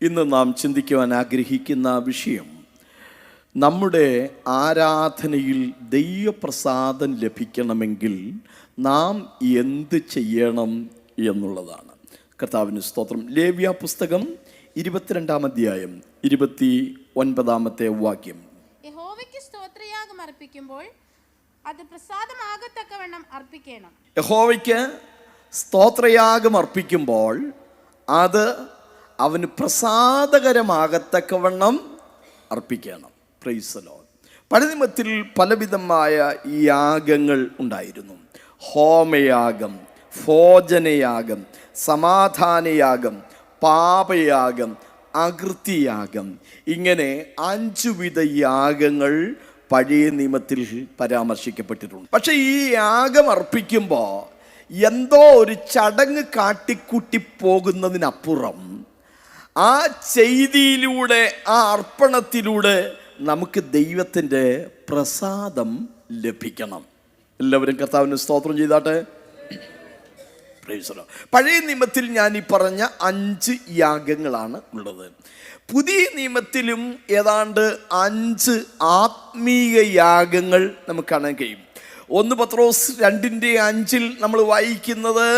ഇന്ന് നാം ചിന്തിക്കുവാൻ ആഗ്രഹിക്കുന്ന വിഷയം നമ്മുടെ ആരാധനയിൽ ദൈവപ്രസാദം ലഭിക്കണമെങ്കിൽ നാം എന്ത് ചെയ്യണം എന്നുള്ളതാണ്. കർത്താവിന് സ്തോത്രം. ലേവ്യ പുസ്തകം 22-ാം അധ്യായം 29-ാമത്തെ വാക്യം. യഹോവയ്ക്ക് സ്തോത്രയാഗം അർപ്പിക്കുമ്പോൾ അത് പ്രസാദമാകത്തക്കവണ്ണം അർപ്പിക്കണം. യഹോവയ്ക്ക് സ്തോത്രയാഗം അർപ്പിക്കുമ്പോൾ അത് അവന് പ്രസാദകരമാകത്തക്കവണ്ണം അർപ്പിക്കണം. Price the Lord. പഴയ നിയമത്തിൽ പലവിധമായ യാഗങ്ങൾ ഉണ്ടായിരുന്നു. ഹോമയാഗം, ഭോജനയാഗം, സമാധാനയാഗം, പാപയാഗം, അകൃത്യയാഗം, ഇങ്ങനെ 5 വിധ യാഗങ്ങൾ പഴയ നിയമത്തിൽ പരാമർശിക്കപ്പെട്ടിട്ടുണ്ട്. പക്ഷെ ഈ യാഗം അർപ്പിക്കുമ്പോൾ എന്തോ ഒരു ചടങ്ങ് കാട്ടിക്കൂട്ടി പോകുന്നതിനപ്പുറം ആ ചെയ്തിയിലൂടെ, ആ അർപ്പണത്തിലൂടെ നമുക്ക് ദൈവത്തിൻ്റെ പ്രസാദം ലഭിക്കണം. എല്ലാവരും കർത്താവിന് സ്തോത്രം ചെയ്താട്ടെ. പഴയ നിയമത്തിൽ ഞാൻ ഈ പറഞ്ഞ 5 യാഗങ്ങളാണ് ഉള്ളത്. പുതിയ നിയമത്തിലും ഏതാണ്ട് 5 ആത്മീയ യാഗങ്ങൾ നമുക്ക് കാണാൻ കഴിയും. 1 പത്രോസ് 2:5 നമ്മൾ വായിക്കുന്നത്,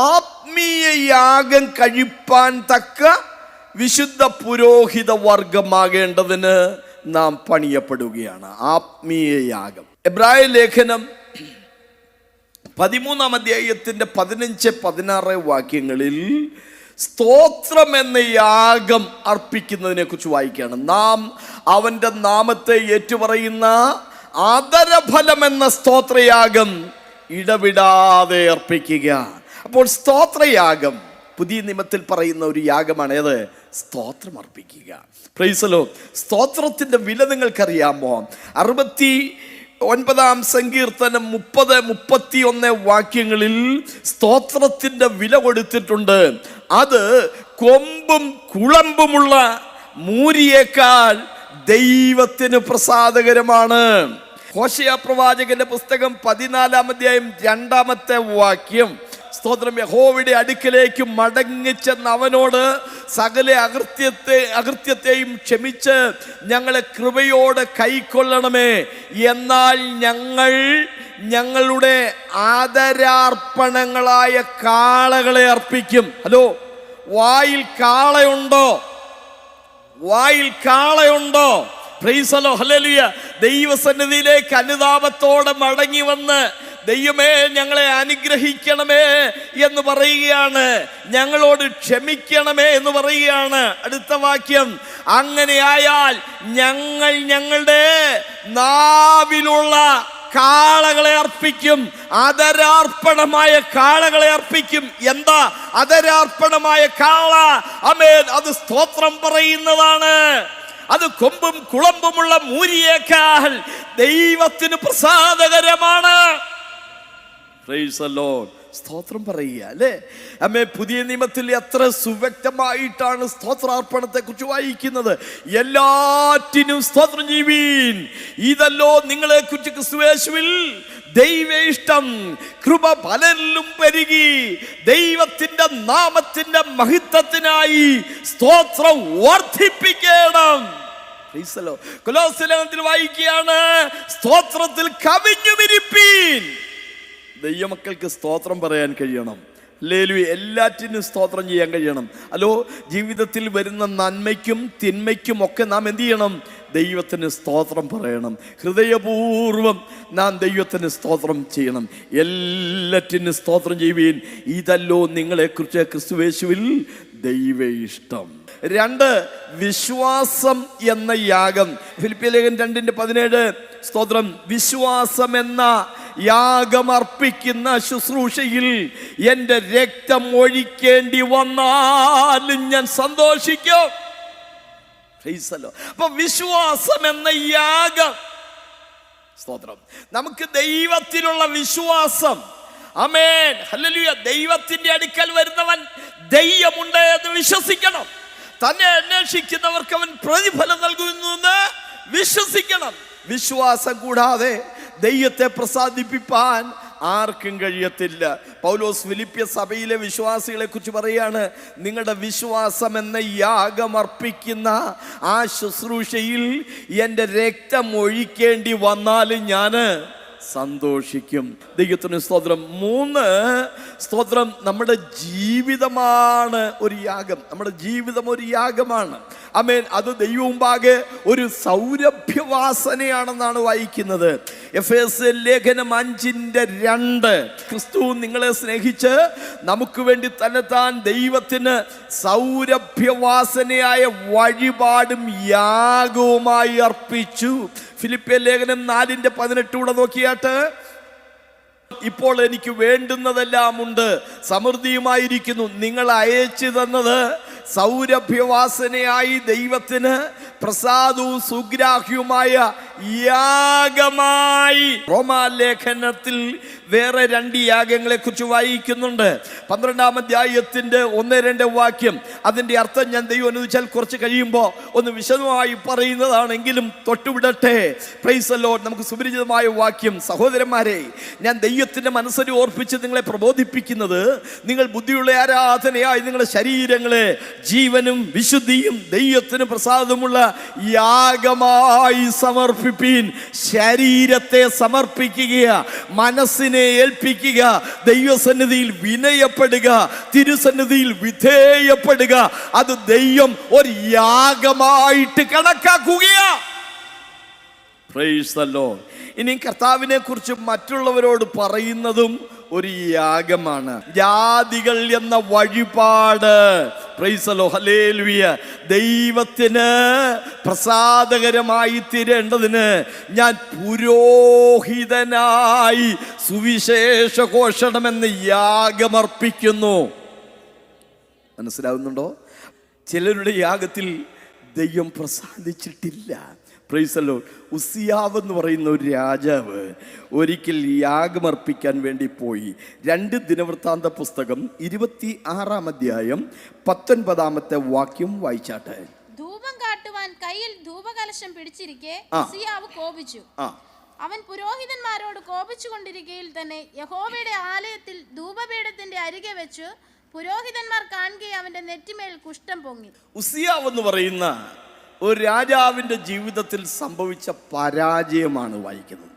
ആത്മീയ യാഗം കഴിപ്പാൻ തക്ക വിശുദ്ധ പുരോഹിത വർഗമാകേണ്ടതിന് നാം പണിയപ്പെടുകയാണ്. ആത്മീയ യാഗം. എബ്രായ ലേഖനം 13-ാം അധ്യായത്തിന്റെ 15-16 വാക്യങ്ങളിൽ സ്തോത്രം എന്ന യാഗം അർപ്പിക്കുന്നതിനെ കുറിച്ച് വായിക്കുകയാണ്. നാം അവന്റെ നാമത്തെ ഏറ്റുപറയുന്ന ആദരഫലം എന്ന സ്തോത്രയാഗം ഇടവിടാതെ അർപ്പിക്കുക. അപ്പോൾ സ്തോത്രയാഗം പുതിയ നിയമത്തിൽ പറയുന്ന ഒരു യാഗമാണ്. ഏത്? സ്തോത്രം അർപ്പിക്കുക. Price the Lord. സ്തോത്രത്തിന്റെ വില നിങ്ങൾക്കറിയാമോ? 69-ാം സങ്കീർത്തനം 30-31 വാക്യങ്ങളിൽ സ്തോത്രത്തിന്റെ വില കൊടുത്തിട്ടുണ്ട്. അത് കൊമ്പും കുളമ്പുമുള്ള മൂരിയേക്കാൾ ദൈവത്തിന് പ്രസാദകരമാണ്. ഹോശേയ പ്രവാചകന്റെ പുസ്തകം 14-ാം അധ്യായം 2-ാമത്തെ വാക്യം. സ്തോത്രം. യഹോവയുടെ അടുക്കലേക്ക് മടങ്ങിച്ചെന്ന് അവനോട് സകല അകൃത്യത്തെയും ക്ഷമിച്ച് ഞങ്ങളെ കൃപയോടെ കൈക്കൊള്ളണമേ, എന്നാൽ ഞങ്ങൾ ഞങ്ങളുടെ ആദരാർപ്പണങ്ങളായ കാളകളെ അർപ്പിക്കും. ഹലോ, വായിൽ കാളയുണ്ടോ? വായിൽ കാളയുണ്ടോ? Praise the Lord. ഹല്ലേലൂയ. ദൈവസന്നിധിയിലേക്ക് അനുതാപത്തോടെ മടങ്ങി വന്ന് ദൈവമേ ഞങ്ങളെ അനുഗ്രഹിക്കണമേ എന്ന് പറയുകയാണ്, ഞങ്ങളോട് ക്ഷമിക്കണമേ എന്ന് പറയുകയാണ്. അടുത്ത വാക്യം, അങ്ങനെയായാൽ ഞങ്ങൾ ഞങ്ങളുടെ നാവിലുള്ള കാളകളെ അർപ്പിക്കും, ആദരാർപ്പണമായ കാളകളെ അർപ്പിക്കും. എന്താ ആദരാർപ്പണമായ കാള? ആമേൻ. അത് സ്തോത്രം പറയുന്നതാണ്. അത് കൊമ്പും കുളമ്പുമുള്ള മൂരിയേക്കാൾ ദൈവത്തിന് പ്രസാദകരമാണ്. Price the Lord. സ്തോത്രം പറയുക അല്ലേ? അമ്മേ, പുതിയ നിയമത്തിൽ എത്ര സുവ്യക്തമായിട്ടാണ് സ്തോത്രാർപ്പണത്തെ കുറിച്ച് വായിക്കുന്നത്. എല്ലാറ്റിനും സ്തോത്രം ചെയ്യുവീൻ, ഇതല്ലോ നിങ്ങളെ കുറിച്ച് ക്രിസ്തുയേശുവിൽ ദൈവ ഇഷ്ടം, കൃപ പലരിലും പെരുകി ദൈവത്തിന്റെ നാമത്തിന്റെ മഹിത്വത്തിനായി സ്തോത്രം വർദ്ധിപ്പിക്കണം. കൊലോസ്യലേഖനത്തിൽ വായിക്കുകയാണ്, സ്തോത്രത്തിൽ കവിഞ്ഞുമിരിപ്പീൻ. ദൈവമക്കൾക്ക് സ്തോത്രം പറയാൻ കഴിയണം. ഹല്ലേലൂയ. എല്ലാറ്റിനും സ്തോത്രം ചെയ്യാൻ കഴിയണം. അല്ലോ, ജീവിതത്തിൽ വരുന്ന നന്മയ്ക്കും തിന്മയ്ക്കും ഒക്കെ നാം എന്ത് ചെയ്യണം? ദൈവത്തിന് സ്തോത്രം പറയണം. ഹൃദയപൂർവ്വം നാം ദൈവത്തിന് സ്തോത്രം ചെയ്യണം. എല്ലാറ്റിനും സ്തോത്രം ചെയ്യുവീൻ, ഇതല്ലോ നിങ്ങളെക്കുറിച്ച് ക്രിസ്തുയേശുവിൽ ദൈവ ഇഷ്ടം. 2, വിശ്വാസം എന്ന യാഗം. ഫിലിപ്പിയ ലേഖനം 2:17. സ്തോത്രം. വിശ്വാസം എന്ന യാഗം അർപ്പിക്കുന്ന ശുശ്രൂഷയിൽ എൻ്റെ രക്തം ഒഴിക്കേണ്ടി വന്നാലും ഞാൻ സന്തോഷിക്കും. അപ്പൊ വിശ്വാസം എന്ന യാഗം. സ്തോത്രം. നമുക്ക് ദൈവത്തിലുള്ള വിശ്വാസം. ആമേൻ. ഹല്ലേലൂയ. ദൈവത്തിന്റെ അടുക്കൽ വരുന്നവൻ ദൈവമുണ്ട് എന്ന് വിശ്വസിക്കണം. തന്നെ അന്വേഷിക്കുന്നവർക്ക് അവൻ പ്രതിഫലം നൽകുന്നു വിശ്വസിക്കണം. വിശ്വാസം കൂടാതെ ദൈവത്തെ പ്രസാദിപ്പിക്കാൻ ആർക്കും കഴിയത്തില്ല. പൗലോസ് ഫിലിപ്പിയ സഭയിലെ വിശ്വാസികളെ കുറിച്ച് പറയാണ്, നിങ്ങളുടെ വിശ്വാസം എന്ന യാഗമർപ്പിക്കുന്ന ആ ശുശ്രൂഷയിൽ എൻ്റെ രക്തം ഒഴിക്കേണ്ടി വന്നാലും ഞാൻ സന്തോഷിക്കും. ദൈവത്തിന് സ്തോത്രം. 3 സ്തോത്രം, നമ്മുടെ ജീവിതമാണ് ഒരു യാഗം. നമ്മുടെ ജീവിതം ഒരു യാഗമാണ്. ആമേൻ. അത് ദൈവമുമ്പാകെ ഒരു സൗരഭ്യവാസനയാണെന്നാണ് വായിക്കുന്നത്. എഫേസ്യർ ലേഖനം 5:2 ക്രിസ്തു നിങ്ങളെ സ്നേഹിച്ച് നമുക്ക് വേണ്ടി തന്നെത്താൻ ദൈവത്തിന് സൗരഭ്യവാസനയായ വഴിപാടും യാഗവുമായി അർപ്പിച്ചു. ഫിലിപ്പിയർ ലേഖനം 4:18 കൂടെ നോക്കിയാട്ട്, ഇപ്പോൾ എനിക്ക് വേണ്ടുന്നതെല്ലാം ഉണ്ട്, സമൃദ്ധിയുമായിരിക്കുന്നു. നിങ്ങൾ അയച്ചു തന്നത് സൗരഭ്യവാസനയായി ദൈവത്തിന് പ്രസാദവും സുഗ്രാഹ്യവുമായ യാഗമായി. റോമാലേഖനത്തിൽ വേറെ 2 യാഗങ്ങളെ കുറിച്ച് വായിക്കുന്നുണ്ട്. 12-ാം അധ്യായത്തിന്റെ 1-2 വാക്യം. അതിന്റെ അർത്ഥം ഞാൻ ദൈവം അനുവദിച്ചാൽ കുറച്ച് കഴിയുമ്പോൾ ഒന്ന് വിശദമായി പറയുന്നതാണെങ്കിലും തൊട്ടുവിടട്ടെ. Praise the Lord. നമുക്ക് സുപരിചിതമായ വാക്യം. സഹോദരന്മാരെ, ഞാൻ ദൈവത്തിന്റെ മനസ്സിനെ ഓർപ്പിച്ച് നിങ്ങളെ പ്രബോധിപ്പിക്കുന്നത്, നിങ്ങൾ ബുദ്ധിയുള്ള ആരാധനയായി നിങ്ങളുടെ ശരീരങ്ങളെ ജീവനും വിശുദ്ധിയും ദൈവത്തിന് പ്രസാദമുള്ള യാഗമായി സമർപ്പിപ്പീൻ. ശരീരത്തെ സമർപ്പിക്കുക, മനസ്സിനെ ഏൽപ്പിക്കുക, ദൈവസന്നിധിയിൽ വിനയപ്പെടുക, തിരുസന്നിധിയിൽ വിധേയപ്പെടുക. അത് ദൈവം ഒരു യാഗമായിട്ട് കണക്കാക്കുകയാ. Praise the Lord. ഇനി കർത്താവിനെ കുറിച്ച് മറ്റുള്ളവരോട് പറയുന്നതും ഒരു യാഗമാണ്. ജാതികൾ എന്ന വഴിപാട്, പ്രൈസ് ദി ലോർഡ്, ഹല്ലേലൂയ, ദൈവത്തിന് പ്രസാദകരമായി തീരേണ്ടതിന് ഞാൻ പുരോഹിതനായി സുവിശേഷ ഘോഷണമെന്ന് യാഗമർപ്പിക്കുന്നു. മനസ്സിലാവുന്നുണ്ടോ? ചിലരുടെ യാഗത്തിൽ ദൈവം പ്രസാദിച്ചിട്ടില്ല. Praise the Lord. ഉസിയാവ് എന്ന് പറയുന്ന ഒരു രാജാവ് ഒരിക്കൽ യാഗമർപ്പിക്കാൻ വേണ്ടി പോയി. 2 ദിനവൃത്താന്ത പുസ്തകം 26-ാം അധ്യായം 19-ാമത്തെ വാക്യം വായിച്ചാട്ടെ. ധൂപം കാട്ടുവാൻ കയ്യിൽ ധൂപകലശം പിടിച്ചിരിക്കെ ഉസിയാവ് കോപിച്ചു. അവൻ പുരോഹിതന്മാരോട് കോപിച്ചു കൊണ്ടിരിക്കയിൽ തന്നെ യഹോവയുടെ ആലയത്തിൽ ധൂപപീഠത്തിന്റെ അരികെ വെച്ച് പുരോഹിതന്മാർ കാണുകയെ അവന്റെ നെറ്റിമേൽ കുഷ്ഠം പൊങ്ങി. ഉസിയാവ് എന്ന് പറയുന്ന ഒരു രാജാവിൻ്റെ ജീവിതത്തിൽ സംഭവിച്ച പരാജയമാണ് വായിക്കുന്നത്.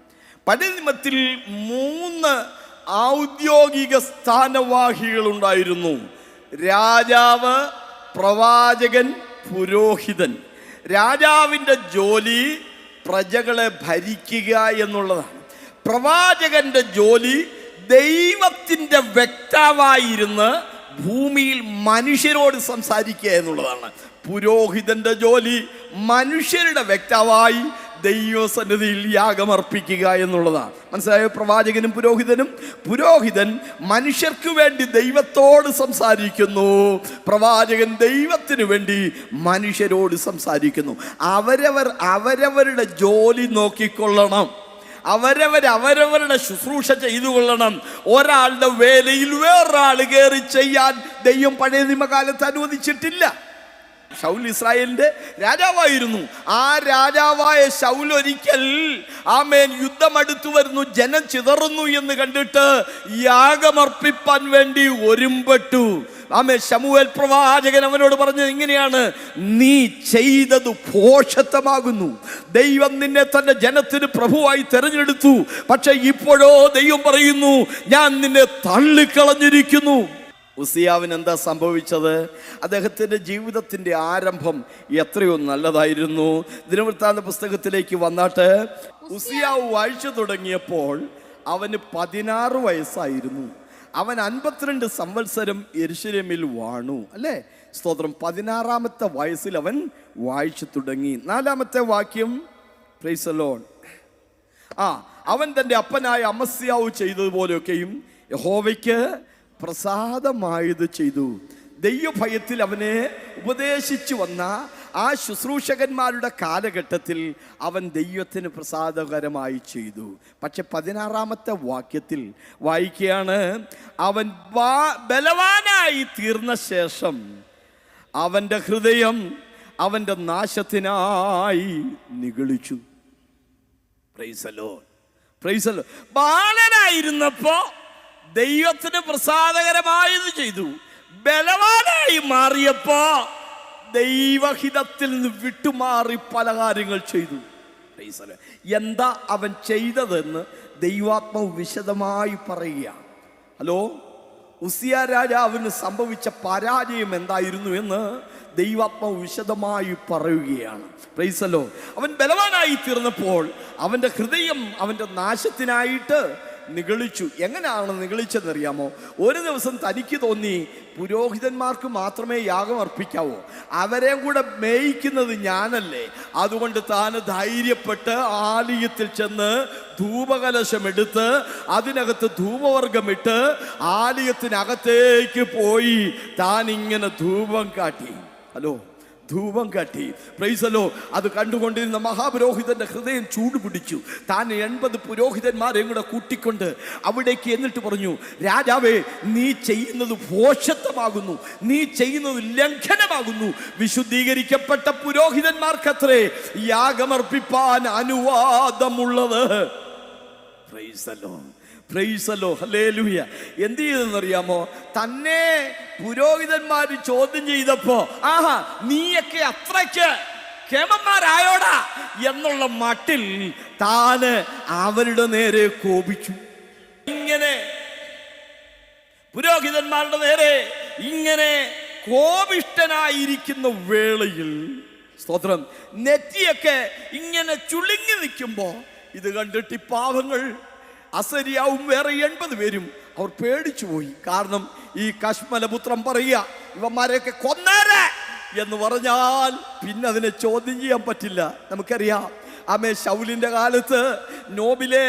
പഴയ നിയമത്തിൽ 3 ഔദ്യോഗിക സ്ഥാനവാഹികൾ ഉണ്ടായിരുന്നു: രാജാവ്, പ്രവാചകൻ, പുരോഹിതൻ. രാജാവിൻ്റെ ജോലി പ്രജകളെ ഭരിക്കുക എന്നുള്ളതാണ്. പ്രവാചകന്റെ ജോലി ദൈവത്തിൻ്റെ വക്താവായിരുന്ന് ഭൂമിയിൽ മനുഷ്യരോട് സംസാരിക്കുക എന്നുള്ളതാണ്. പുരോഹിതന്റെ ജോലി മനുഷ്യരുടെ വക്താവായി ദൈവസന്നിധിയിൽ യാഗമർപ്പിക്കുക എന്നുള്ളതാണ്. മനസ്സിലായോ? പ്രവാചകനും പുരോഹിതനും. പുരോഹിതൻ മനുഷ്യർക്ക് വേണ്ടി ദൈവത്തോട് സംസാരിക്കുന്നു, പ്രവാചകൻ ദൈവത്തിന് വേണ്ടി മനുഷ്യരോട് സംസാരിക്കുന്നു. അവരവരുടെ ജോലി നോക്കിക്കൊള്ളണം, അവരവരുടെ ശുശ്രൂഷ ചെയ്തു കൊള്ളണം. ഒരാളുടെ വേലയിൽ വേറൊരാൾ കയറി ചെയ്യാൻ ദൈവം പഴയ നിയമകാലത്ത് അനുവദിച്ചിട്ടില്ല. ശൗൽ ഇസ്രായേലിന്റെ രാജാവായിരുന്നു. ആ രാജാവായ ശൗൽ ഒരിക്കൽ ആമേൻ യുദ്ധം അടുത്തു വരുന്നു, ജനം ചിതറുന്നു എന്ന് കണ്ടിട്ട് യാഗമർപ്പിപ്പാൻ വേണ്ടി ഒരുമ്പെട്ടു. ആമേൻ. ശമൂവേൽ പ്രവാചകൻ അവനോട് പറഞ്ഞത് ഇങ്ങനെയാണ്: നീ ചെയ്തത് ഭോഷത്വമാകുന്നു. ദൈവം നിന്നെ തന്റെ ജനത്തിന് പ്രഭുവായി തെരഞ്ഞെടുത്തു, പക്ഷെ ഇപ്പോഴോ ദൈവം പറയുന്നു, ഞാൻ നിന്നെ തള്ളിക്കളഞ്ഞിരിക്കുന്നു. ഉസിയാവിന് എന്താ സംഭവിച്ചത്? അദ്ദേഹത്തിൻ്റെ ജീവിതത്തിൻ്റെ ആരംഭം എത്രയോ നല്ലതായിരുന്നു. ദിനവൃത്താന്ത പുസ്തകത്തിലേക്ക് വന്നാട്ട് ഉസിയാവ് വാഴ്ച തുടങ്ങിയപ്പോൾ അവന് 16 വയസ്സായിരുന്നു. അവൻ 52 സംവത്സരം യെരൂശലേമിൽ വാണു. അല്ലേ? സ്തോത്രം. 16-ാമത്തെ വയസ്സിൽ അവൻ വാഴ്ച തുടങ്ങി. 4-ാമത്തെ വാക്യം. Price the Lord. അവൻ തൻ്റെ അപ്പനായ അമസ്യാവ് ചെയ്തതുപോലെയൊക്കെയും യഹോവയ്ക്ക് പ്രസാദമായത് ചെയ്തു. ദൈവഭയത്തിൽ അവനെ ഉപദേശിച്ചു വന്ന ആ ശുശ്രൂഷകന്മാരുടെ കാലഘട്ടത്തിൽ അവൻ ദൈവത്തിന് പ്രസാദകരമായി ചെയ്തു. പക്ഷെ 16-ാമത്തെ വാക്യത്തിൽ വായിക്കുകയാണ്, അവൻ ബലവാനായി തീർന്ന ശേഷം അവൻ്റെ ഹൃദയം അവൻ്റെ നാശത്തിനായി നിഗളിച്ചു. Praise the Lord. Praise the Lord. ബാലനായിരുന്നപ്പോ ദൈവത്തിന് പ്രസാദകരമായത് ചെയ്തു. ബലവാനായി മാറിയപ്പോ ദൈവഹിതത്തിൽ നിന്ന് വിട്ടുമാറി പല കാര്യങ്ങൾ ചെയ്തു. Price the Lord. എന്താ അവൻ ചെയ്തതെന്ന് ദൈവാത്മാവ് വിശദമായി പറയുകയാണ്. ഹലോ, ഉസിയ രാജാവിന് സംഭവിച്ച പരാജയം എന്തായിരുന്നു എന്ന് ദൈവാത്മാവ് വിശദമായി പറയുകയാണ്. Price the Lord. അവൻ ബലവാനായി തീർന്നപ്പോൾ അവൻ്റെ ഹൃദയം അവൻ്റെ നാശത്തിനായിട്ട് നിഗളിച്ചു. എങ്ങനെയാണ് നിഗളിച്ചതെന്നറിയാമോ? ഒരു ദിവസം തനിക്ക് തോന്നി പുരോഹിതന്മാർക്ക് മാത്രമേ യാഗം അർപ്പിക്കാവൂ, അവരെയും കൂടെ മേയിക്കുന്നത് ഞാനല്ലേ. അതുകൊണ്ട് താൻ ധൈര്യപ്പെട്ട് ആലയത്തിൽ ചെന്ന് ധൂപകലശമെടുത്ത് അതിനകത്ത് ധൂപവർഗമിട്ട് ആലയത്തിനകത്തേക്ക് പോയി താൻ ഇങ്ങനെ ധൂപം കാട്ടി. ഹലോ, ധൂപം കാട്ടി. Price the Lord. അത് കണ്ടുകൊണ്ടിരുന്ന മഹാപുരോഹിതന്റെ ഹൃദയം ചൂടുപിടിച്ചു. താൻ 80 പുരോഹിതന്മാരെയും കൂടെ കൂട്ടിക്കൊണ്ട് അവിടേക്ക് എന്നിട്ട് പറഞ്ഞു, രാജാവേ, നീ ചെയ്യുന്നത് ഭോഷത്വമാകുന്നു, നീ ചെയ്യുന്നത് ലംഘനമാകുന്നു. വിശുദ്ധീകരിക്കപ്പെട്ട പുരോഹിതന്മാർക്കത്രേ യാഗമർപ്പിപ്പാൻ അനുവാദമുള്ളത്. Praise the Lord. Praise the Lord. ഹല്ലേലൂയ. എന്ത് ചെയ്തെന്നറിയാമോ? തന്നെ പുരോഹിതന്മാർ ചോദ്യം ചെയ്തപ്പോ, ആഹാ, നീയൊക്കെ അത്രയ്ക്ക് കേമന്മാരായോടാ എന്നുള്ള മട്ടിൽ താന് അവരുടെ നേരെ കോപിച്ചു. ഇങ്ങനെ പുരോഹിതന്മാരുടെ നേരെ ഇങ്ങനെ കോപിഷ്ടനായിരിക്കുന്ന വേളയിൽ, സ്തോത്രം, നെറ്റിയൊക്കെ ഇങ്ങനെ ചുളുങ്ങി നിൽക്കുമ്പോ ഇത് കണ്ടിട്ട് പാവങ്ങൾ അസരിയാവും വേറെ 80 പേരും അവർ പേടിച്ചു പോയി. കാരണം ഈ കശ്മലപുത്രം പറയുക, ഇവന്മാരെയൊക്കെ കൊന്നേരെ എന്ന് പറഞ്ഞാൽ പിന്നെ അതിനെ ചോദ്യം ചെയ്യാൻ പറ്റില്ല. നമുക്കറിയാം, ആമേൻ, ശൗലിന്റെ കാലത്ത് നോബിലെ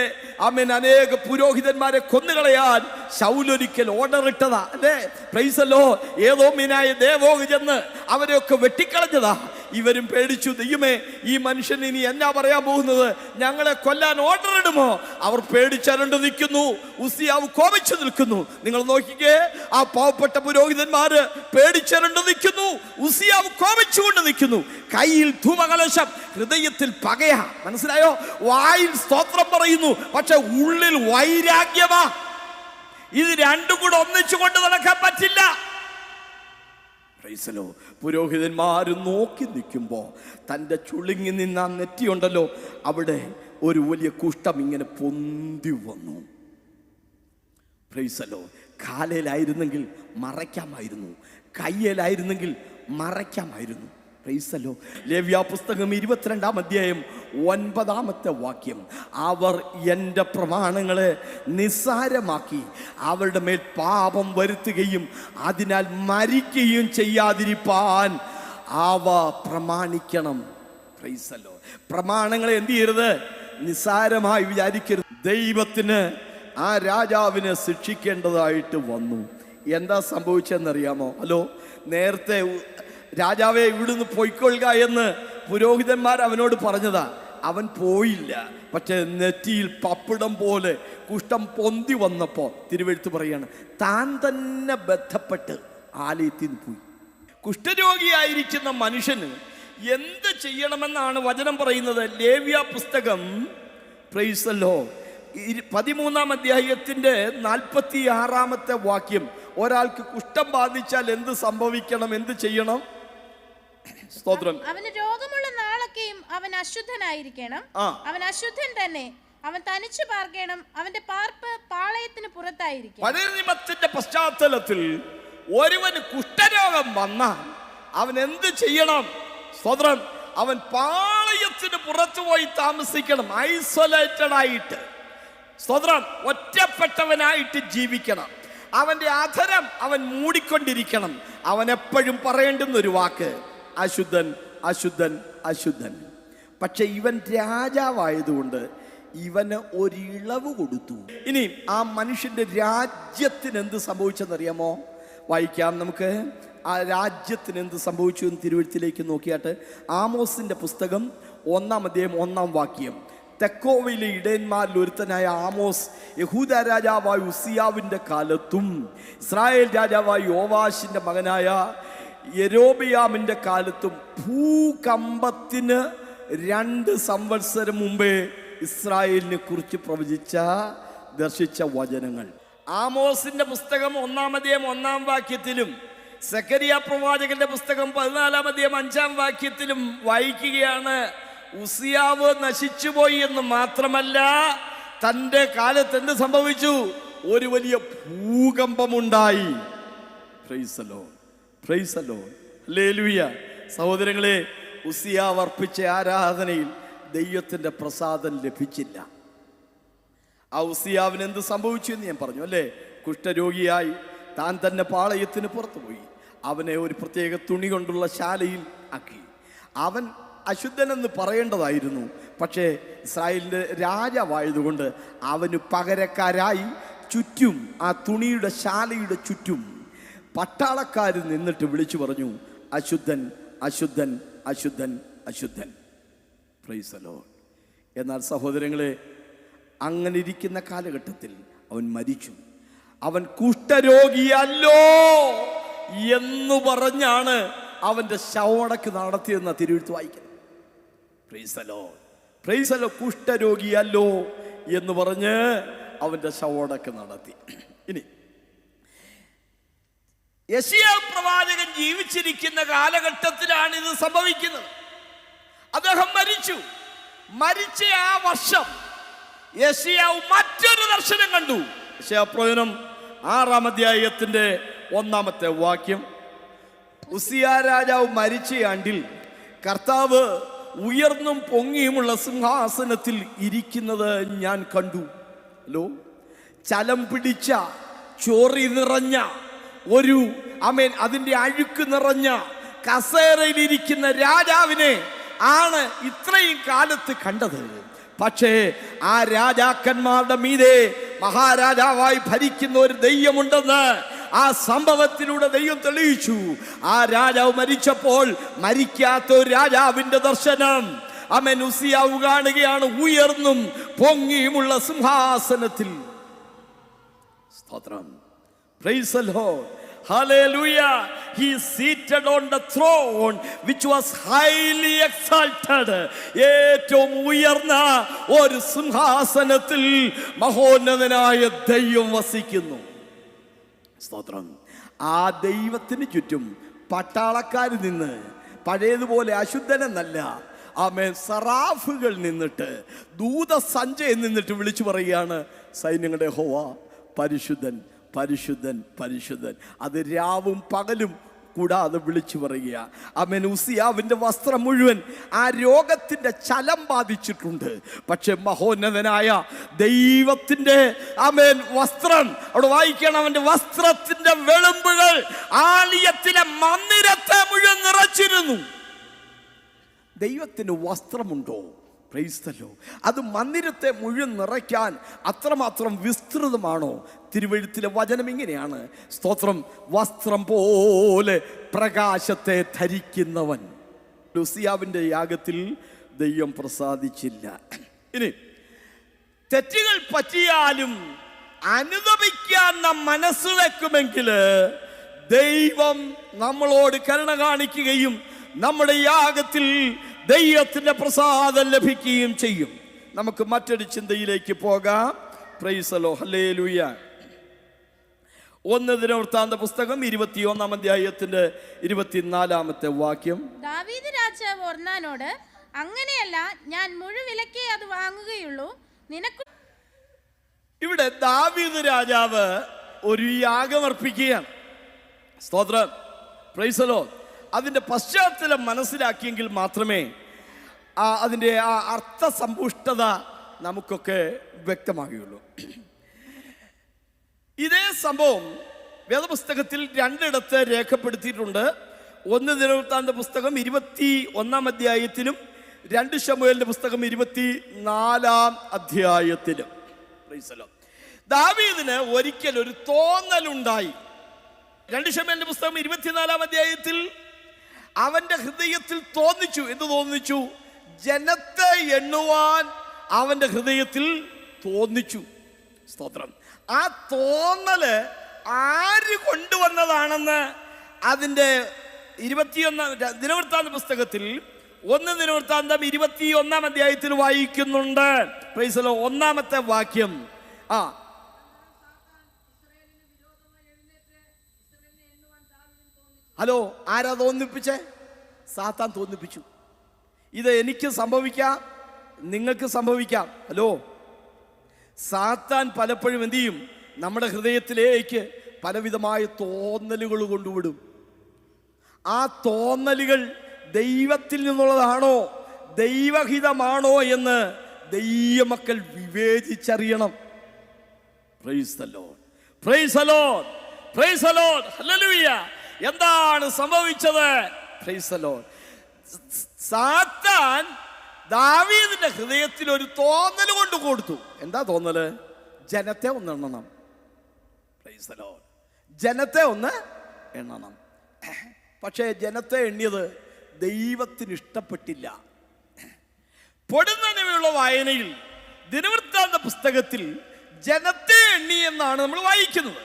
ആമേൻ അനേക പുരോഹിതന്മാരെ കൊന്നുകളയാൻ ശൗലൊരിക്കൽ ഓർഡർ ഇട്ടതാ, അല്ലേ? Price the Lord. ഏതോ മീനായ ദേവോഗ് ചെന്ന് അവരെയൊക്കെ വെട്ടിക്കളഞ്ഞതാ. ഇവരും പേടിച്ചു, ദൈവമേ, ഈ മനുഷ്യൻ ഇനി എന്നാ പറയാൻ പോകുന്നത്, ഞങ്ങളെ കൊല്ലാൻ ഓർഡർ ഇടുമോ? അവർ പേടിച്ചരണ്ട് നിൽക്കുന്നു. ഉസിയാവ് കോപിച്ചു നിൽക്കുന്നു. നിങ്ങൾ നോക്കിക്കേ, ആ പാവപ്പെട്ട പുരോഹിതന്മാര് പേടിച്ചരണ്ട് നിൽക്കുന്നു. ഉസിയാവ് കോപിച്ചുകൊണ്ട് നിൽക്കുന്നു. കയ്യിൽ ധൂപകലശം, ഹൃദയത്തിൽ പകയാ. മനസ്സിലായോ? വായിൽ സ്തോത്രം പറയുന്നു, പക്ഷെ ഉള്ളിൽ വൈരാഗ്യമാ. ഇത് രണ്ടും കൂടെ ഒന്നിച്ചു കൊണ്ട് നടക്കാൻ പറ്റില്ല. Price the Lord. പുരോഹിതന്മാർ നോക്കി നിൽക്കുമ്പോൾ തൻ്റെ ചുളുങ്ങി നിന്ന നെറ്റിയുണ്ടല്ലോ, അവിടെ ഒരു വലിയ കുഷ്ഠം ഇങ്ങനെ പൊന്തി വന്നു. Praise the lord. കാലയിലായിരുന്നെങ്കിൽ മറയ്ക്കാമായിരുന്നു, കയ്യിലായിരുന്നെങ്കിൽ മറയ്ക്കാമായിരുന്നു. Praise the lord. ലേവ്യാപുസ്തകം 22-ാം അധ്യായം 9-ാമത്തെ വാക്യം, അവർ എൻ്റെ പ്രമാണങ്ങളെ നിസ്സാരമാക്കി അവരുടെ മേൽ പാപം വരുത്തുകയും അതിനാൽ മരിക്കുകയും ചെയ്യാതിരിപ്പാൻ അവ പ്രമാണിക്കണം. Price the Lord. പ്രമാണങ്ങളെ എന്ത് ചെയ്യരുത്? നിസ്സാരമായി വിചാരിക്കരുത്. ദൈവത്തിന് ആ രാജാവിനെ ശിക്ഷിക്കേണ്ടതായിട്ട് വന്നു. എന്താ സംഭവിച്ചതെന്നറിയാമോ? ഹലോ, നേരത്തെ രാജാവെ ഇവിടുന്ന് പൊയ്ക്കൊള്ളുക എന്ന് പുരോഹിതന്മാർ അവനോട് പറഞ്ഞതാ. അവൻ പോയില്ല. പക്ഷെ നെറ്റിയിൽ പപ്പടം പോലെ കുഷ്ഠം പൊന്തി വന്നപ്പോൾ തിരുവെഴുത്ത് പറയാണ്, താൻ തന്നെ ബന്ധപ്പെട്ട് ആലയത്തിൽ നിന്ന് പോയി. കുഷ്ഠരോഗിയായിരിക്കുന്ന മനുഷ്യന് എന്ത് ചെയ്യണമെന്നാണ് വചനം പറയുന്നത്? ലേവ്യ പുസ്തകം, പ്രൈസ് ദി ലോർഡ്, 13-ാം അധ്യായത്തിന്റെ 46-ാമത്തെ വാക്യം, ഒരാൾക്ക് കുഷ്ഠം ബാധിച്ചാൽ എന്ത് സംഭവിക്കണം, എന്ത് ചെയ്യണം? സ്തോത്രം. അവന് രോഗമുള്ള നാളൊക്കെയും അവൻ അശുദ്ധനായിരിക്കണം. അവൻ അശുദ്ധൻ തന്നെ. അവൻ തനിച്ചു പാർക്കണം. അവന്റെ പാർപ്പ് പാളയത്തിന് പുറത്തായിരിക്കും. പഴയ നിയമത്തിന്റെ പശ്ചാത്തലത്തിൽ ഒരുവന് കുഷ്ഠരോഗം വന്നാൽ അവൻ എന്ത് ചെയ്യണം? സ്തോത്രം. അവൻ പാളയത്തിന് പുറത്തു പോയി താമസിക്കണം. ഐസൊലേറ്റഡ് ആയിട്ട്, സ്തോത്രം, ഒറ്റപ്പെട്ടവനായിട്ട് ജീവിക്കണം. അവന്റെ അധരം അവൻ മൂടിക്കൊണ്ടിരിക്കണം. അവൻ എപ്പോഴും പറയേണ്ടുന്ന ഒരു വാക്ക്, അശുദ്ധൻ, അശുദ്ധൻ, അശുദ്ധൻ. പക്ഷെ ഇവൻ രാജാവായതുകൊണ്ട് ഇവന് ഒരു ഇളവ് കൊടുത്തു. ഇനി ആ മനുഷ്യന്റെ രാജ്യത്തിന് എന്ത് സംഭവിച്ചെന്നറിയാമോ? വായിക്കാം നമുക്ക്. ആ രാജ്യത്തിന് എന്ത് സംഭവിച്ചു എന്ന് തിരുവെഴുത്തിലേക്ക് നോക്കിയാട്ട്, ആമോസിന്റെ പുസ്തകം 1-ാം അധ്യായം 1-ാം വാക്യം. തെക്കോവയിലെ ഇടയന്മാരിൽ ഒരുത്തനായ ആമോസ് യഹൂദ രാജാവായ ഉസിയാവിന്റെ കാലത്തും ഇസ്രായേൽ രാജാവായ യോവാശിന്റെ മകനായ യെരോബിയാമിന്റെ കാലത്തും ഭൂകമ്പത്തിന് 2 സംവത്സരം മുമ്പേ ഇസ്രായേലിനെ കുറിച്ച് ദർശിച്ച വചനങ്ങൾ. ആമോസിന്റെ പുസ്തകം 1-ാം അധ്യായം 1-ാം വാക്യത്തിലും സെക്കരിയ പ്രവാചകന്റെ പുസ്തകം 14-ാം അധ്യായം 5-ാം വാക്യത്തിലും വായിക്കുകയാണ്. ഉസിയാവ് നശിച്ചുപോയി എന്ന് മാത്രമല്ല, തൻ്റെ കാലത്ത് എന്ത് സംഭവിച്ചു? ഒരു വലിയ ഭൂകമ്പമുണ്ടായി. Praise the Lord, praise the Lord, ഹല്ലേലൂയ. സഹോദരങ്ങളെ, ഉസിയാവ് അർപ്പിച്ച ആരാധനയിൽ ദൈവത്തിൻ്റെ പ്രസാദം ലഭിച്ചില്ല. ആ ഉസിയാവിന് എന്ത് സംഭവിച്ചു എന്ന് ഞാൻ പറഞ്ഞു അല്ലേ? കുഷ്ഠരോഗിയായി താൻ തന്നെ പാളയത്തിന് പുറത്തുപോയി. അവനെ ഒരു പ്രത്യേക തുണി കൊണ്ടുള്ള ശാലയിൽ ആക്കി. അവൻ അശുദ്ധനെന്ന് പറയേണ്ടതായിരുന്നു. പക്ഷേ ഇസ്രായേലിൻ്റെ രാജാവായതുകൊണ്ട് അവന് പകരക്കാരായി ചുറ്റും, ആ തുണിയുടെ ശാലയുടെ ചുറ്റും പട്ടാളക്കാർ നിന്നിട്ട് വിളിച്ചു പറഞ്ഞു, അശുദ്ധൻ, അശുദ്ധൻ, അശുദ്ധൻ, അശുദ്ധൻ. Praise the lord. എന്നാൽ സഹോദരങ്ങളെ, അങ്ങനെ ഇരിക്കുന്ന കാലഘട്ടത്തിൽ അവൻ മരിച്ചു. അവൻ കുഷ്ഠരോഗിയല്ലോ എന്ന് പറഞ്ഞാണ് അവൻ്റെ ശവമടക്ക് നടത്തിയെന്ന തിരുവെഴുത്ത് വായിക്കുന്നത്. Praise the Lord, praise the lord. കുഷ്ഠരോഗിയല്ലോ എന്ന് പറഞ്ഞ് അവൻ്റെ ശവമടക്ക് നടത്തി. ഇനി യെശയ്യാവ് പ്രവാചകൻ ജീവിച്ചിരിക്കുന്ന കാലഘട്ടത്തിലാണ് ഇത് സംഭവിക്കുന്നത്. അദ്ദേഹം മരിച്ചു. മരിച്ച ആ വർഷം യെശയ്യാവ് മറ്റൊരു ദർശനം കണ്ടു. യെശയ്യാ പ്രവചനം 6-ാം അധ്യായത്തിന്റെ 1-ാമത്തെ വാക്യം. ഉസിയ രാജാവ് മരിച്ച ആണ്ടിൽ കർത്താവ് ഉയർന്നും പൊങ്ങിയുമുള്ള സിംഹാസനത്തിൽ ഇരിക്കുന്നത് ഞാൻ കണ്ടു. ഹലോ, ചലം പിടിച്ച, ചോറി നിറഞ്ഞ ഒരു അതിൻ്റെ അഴുക്ക് നിറഞ്ഞ കസേരയിലിരിക്കുന്ന രാജാവിനെ ആണ് ഇത്രയും കാലത്ത് കണ്ടത്. പക്ഷേ ആ രാജാക്കന്മാരുടെ മീതെ മഹാരാജാവായി ഭരിക്കുന്ന ഒരു ദൈവമുണ്ടെന്ന് ആ സംഭവത്തിലൂടെ ദൈവം തെളിയിച്ചു. ആ രാജാവ് മരിച്ചപ്പോൾ മരിക്കാത്ത ഒരു രാജാവിന്റെ ദർശനം ഉസിയാവ് കാണുകയാണ്. ഉയർന്നും പൊങ്ങിയുമുള്ള സിംഹാസനത്തിൽ. സ്തോത്രം, price the Lord, hallelujah. He is seated on the throne which was highly exalted. ഏറ്റവും ഉയർന്ന ഒരു സിംഹാസനത്തിൽ മഹോന്നതനായ ദൈവം വസിക്കുന്നു. സ്തോത്രം. ആ ദൈവത്തിന് ചുറ്റും പട്ടാളക്കാർ നിന്ന്, പഴയതുപോലെ അശുദ്ധനെന്നല്ല, സറാഫുകൾ നിന്നിട്ട്, ദൂതസഞ്ചയം നിന്നിട്ട് വിളിച്ചു പറയുകയാണ്, സൈന്യങ്ങളുടെ യഹോവ പരിശുദ്ധൻ, പരിശുദ്ധൻ, പരിശുദ്ധൻ. അത് രാവും പകലും കൂടാതെ വിളിച്ചു പറയുക. ഉസിയാവിന്റെ വസ്ത്രം മുഴുവൻ ആ രോഗത്തിന്റെ ചലം ബാധിച്ചിട്ടുണ്ട്. പക്ഷെ മഹോന്നതനായ ദൈവത്തിന്റെ വസ്ത്രം, അവിടെ വായിക്കണം, അവന്റെ വസ്ത്രത്തിന്റെ വെളുമ്പുകൾ ആലയത്തിലെ മന്ദിരത്തെ മുഴുവൻ നിറച്ചിരുന്നു. ദൈവത്തിന് വസ്ത്രമുണ്ടോ? Price the Lord. അത് മന്ദിരത്തെ മുഴുവൻ നിറയ്ക്കാൻ അത്രമാത്രം വിസ്തൃതമാണോ? തിരുവെഴുത്തിലെ വചനം ഇങ്ങനെയാണ്, സ്തോത്രം, വസ്ത്രം പോലെ പ്രകാശത്തെ ധരിക്കുന്നവൻ. ഉസിയാവിന്റെ യാഗത്തിൽ ദൈവം പ്രസാദിച്ചില്ല. ഇനി തെറ്റുകൾ പറ്റിയാലും അനുതപിക്കാൻ നാം മനസ്സ് വെക്കുമെങ്കിൽ ദൈവം നമ്മളോട് കരുണ കാണിക്കുകയും നമ്മുടെ യാഗത്തിൽ ദൈവത്തിന്റെ പ്രസാദം ലഭിക്കുകയും ചെയ്യും. നമുക്ക് മറ്റൊരു ചിന്തയിലേക്ക് പോകാം. Price the Lord, hallelujah. 1 ദിനവൃത്താന്ത പുസ്തകം 21-ാം അധ്യായത്തിന്റെ 24-ാമത്തെ വാക്യം. ദാവീദ് രാജാവ് ഒർന്നാനോട്, അങ്ങനെയല്ല, ഞാൻ മുഴുവിലക്കേ അത് വാങ്ങുകയുള്ളൂ, നിനക്ക്. ഇവിടെ ദാവീദ് രാജാവ് ഒരു യാഗമർപ്പിക്കുകയാണ്. സ്തോത്രം, പ്രൈസ് ദി ലോർഡ്. അതിൻ്റെ പശ്ചാത്തലം മനസ്സിലാക്കിയെങ്കിൽ മാത്രമേ അതിൻ്റെ ആ അർത്ഥസമ്പുഷ്ടത നമുക്കൊക്കെ വ്യക്തമാകുകയുള്ളൂ. ഇതേ സംഭവം വേദപുസ്തകത്തിൽ 2 രേഖപ്പെടുത്തിയിട്ടുണ്ട്. 1 ദിനവൃത്താന്ത പുസ്തകം 21-ാം അധ്യായത്തിലും 2 ശമൂവേലിന്റെ പുസ്തകം 24-ാം അധ്യായത്തിലും. ദാവീദിന് ഒരിക്കൽ ഒരു തോന്നലുണ്ടായി. 2 ശമൂവേലിന്റെ പുസ്തകം 24-ാം അധ്യായത്തിൽ അവന്റെ ഹൃദയത്തിൽ തോന്നിച്ചു. എന്ത് തോന്നിച്ചു? ജനത്തെ എണ്ണുവാൻ അവന്റെ ഹൃദയത്തിൽ തോന്നിച്ചു. സ്തോത്രം. ആ തോന്നല് ആര് കൊണ്ടുവന്നതാണെന്ന് അതിൻ്റെ 21-ാം ദിനവൃത്താന്ത പുസ്തകത്തിൽ 1 ദിനവൃത്താന്തം 21 അധ്യായത്തിൽ വായിക്കുന്നുണ്ട്. Price the Lord. 1-ാമത്തെ വാക്യം. ഹലോ, ആരാ തോന്നിപ്പിച്ചേ? സാത്താൻ തോന്നിപ്പിച്ചു. ഇത് എനിക്ക് സംഭവിക്കാം, നിങ്ങൾക്ക് സംഭവിക്കാം. ഹലോ, സാത്താൻ പലപ്പോഴും എന്ത് ചെയ്യും? നമ്മുടെ ഹൃദയത്തിലേക്ക് പലവിധമായ തോന്നലുകൾ കൊണ്ടുവിടും. ആ തോന്നലുകൾ ദൈവത്തിൽ നിന്നുള്ളതാണോ ദൈവഹിതമാണോ എന്ന് ദൈവമക്കൾ വിവേചിച്ചറിയണം. Praise the Lord, praise the Lord, praise the Lord, ഹല്ലേലൂയ. എന്താണ് സംഭവിച്ചത്? Praise the lord. സാത്താൻ ദാവീദിന്റെ ഹൃദയത്തിൽ ഒരു തോന്നൽ കൊണ്ട് കൊടുത്തു. എന്താ തോന്നല്? ജനത്തെ ഒന്ന് എണ്ണണം. Price the Lord. ജനത്തെ ഒന്ന് എണ്ണണം. പക്ഷേ ജനത്തെ എണ്ണിയത് ദൈവത്തിന് ഇഷ്ടപ്പെട്ടില്ല. പൊടുന്നനവയുള്ള വായനയിൽ ദിനവൃത്താന്ത പുസ്തകത്തിൽ ജനത്തെ എണ്ണി എന്നാണ് നമ്മൾ വായിക്കുന്നത്.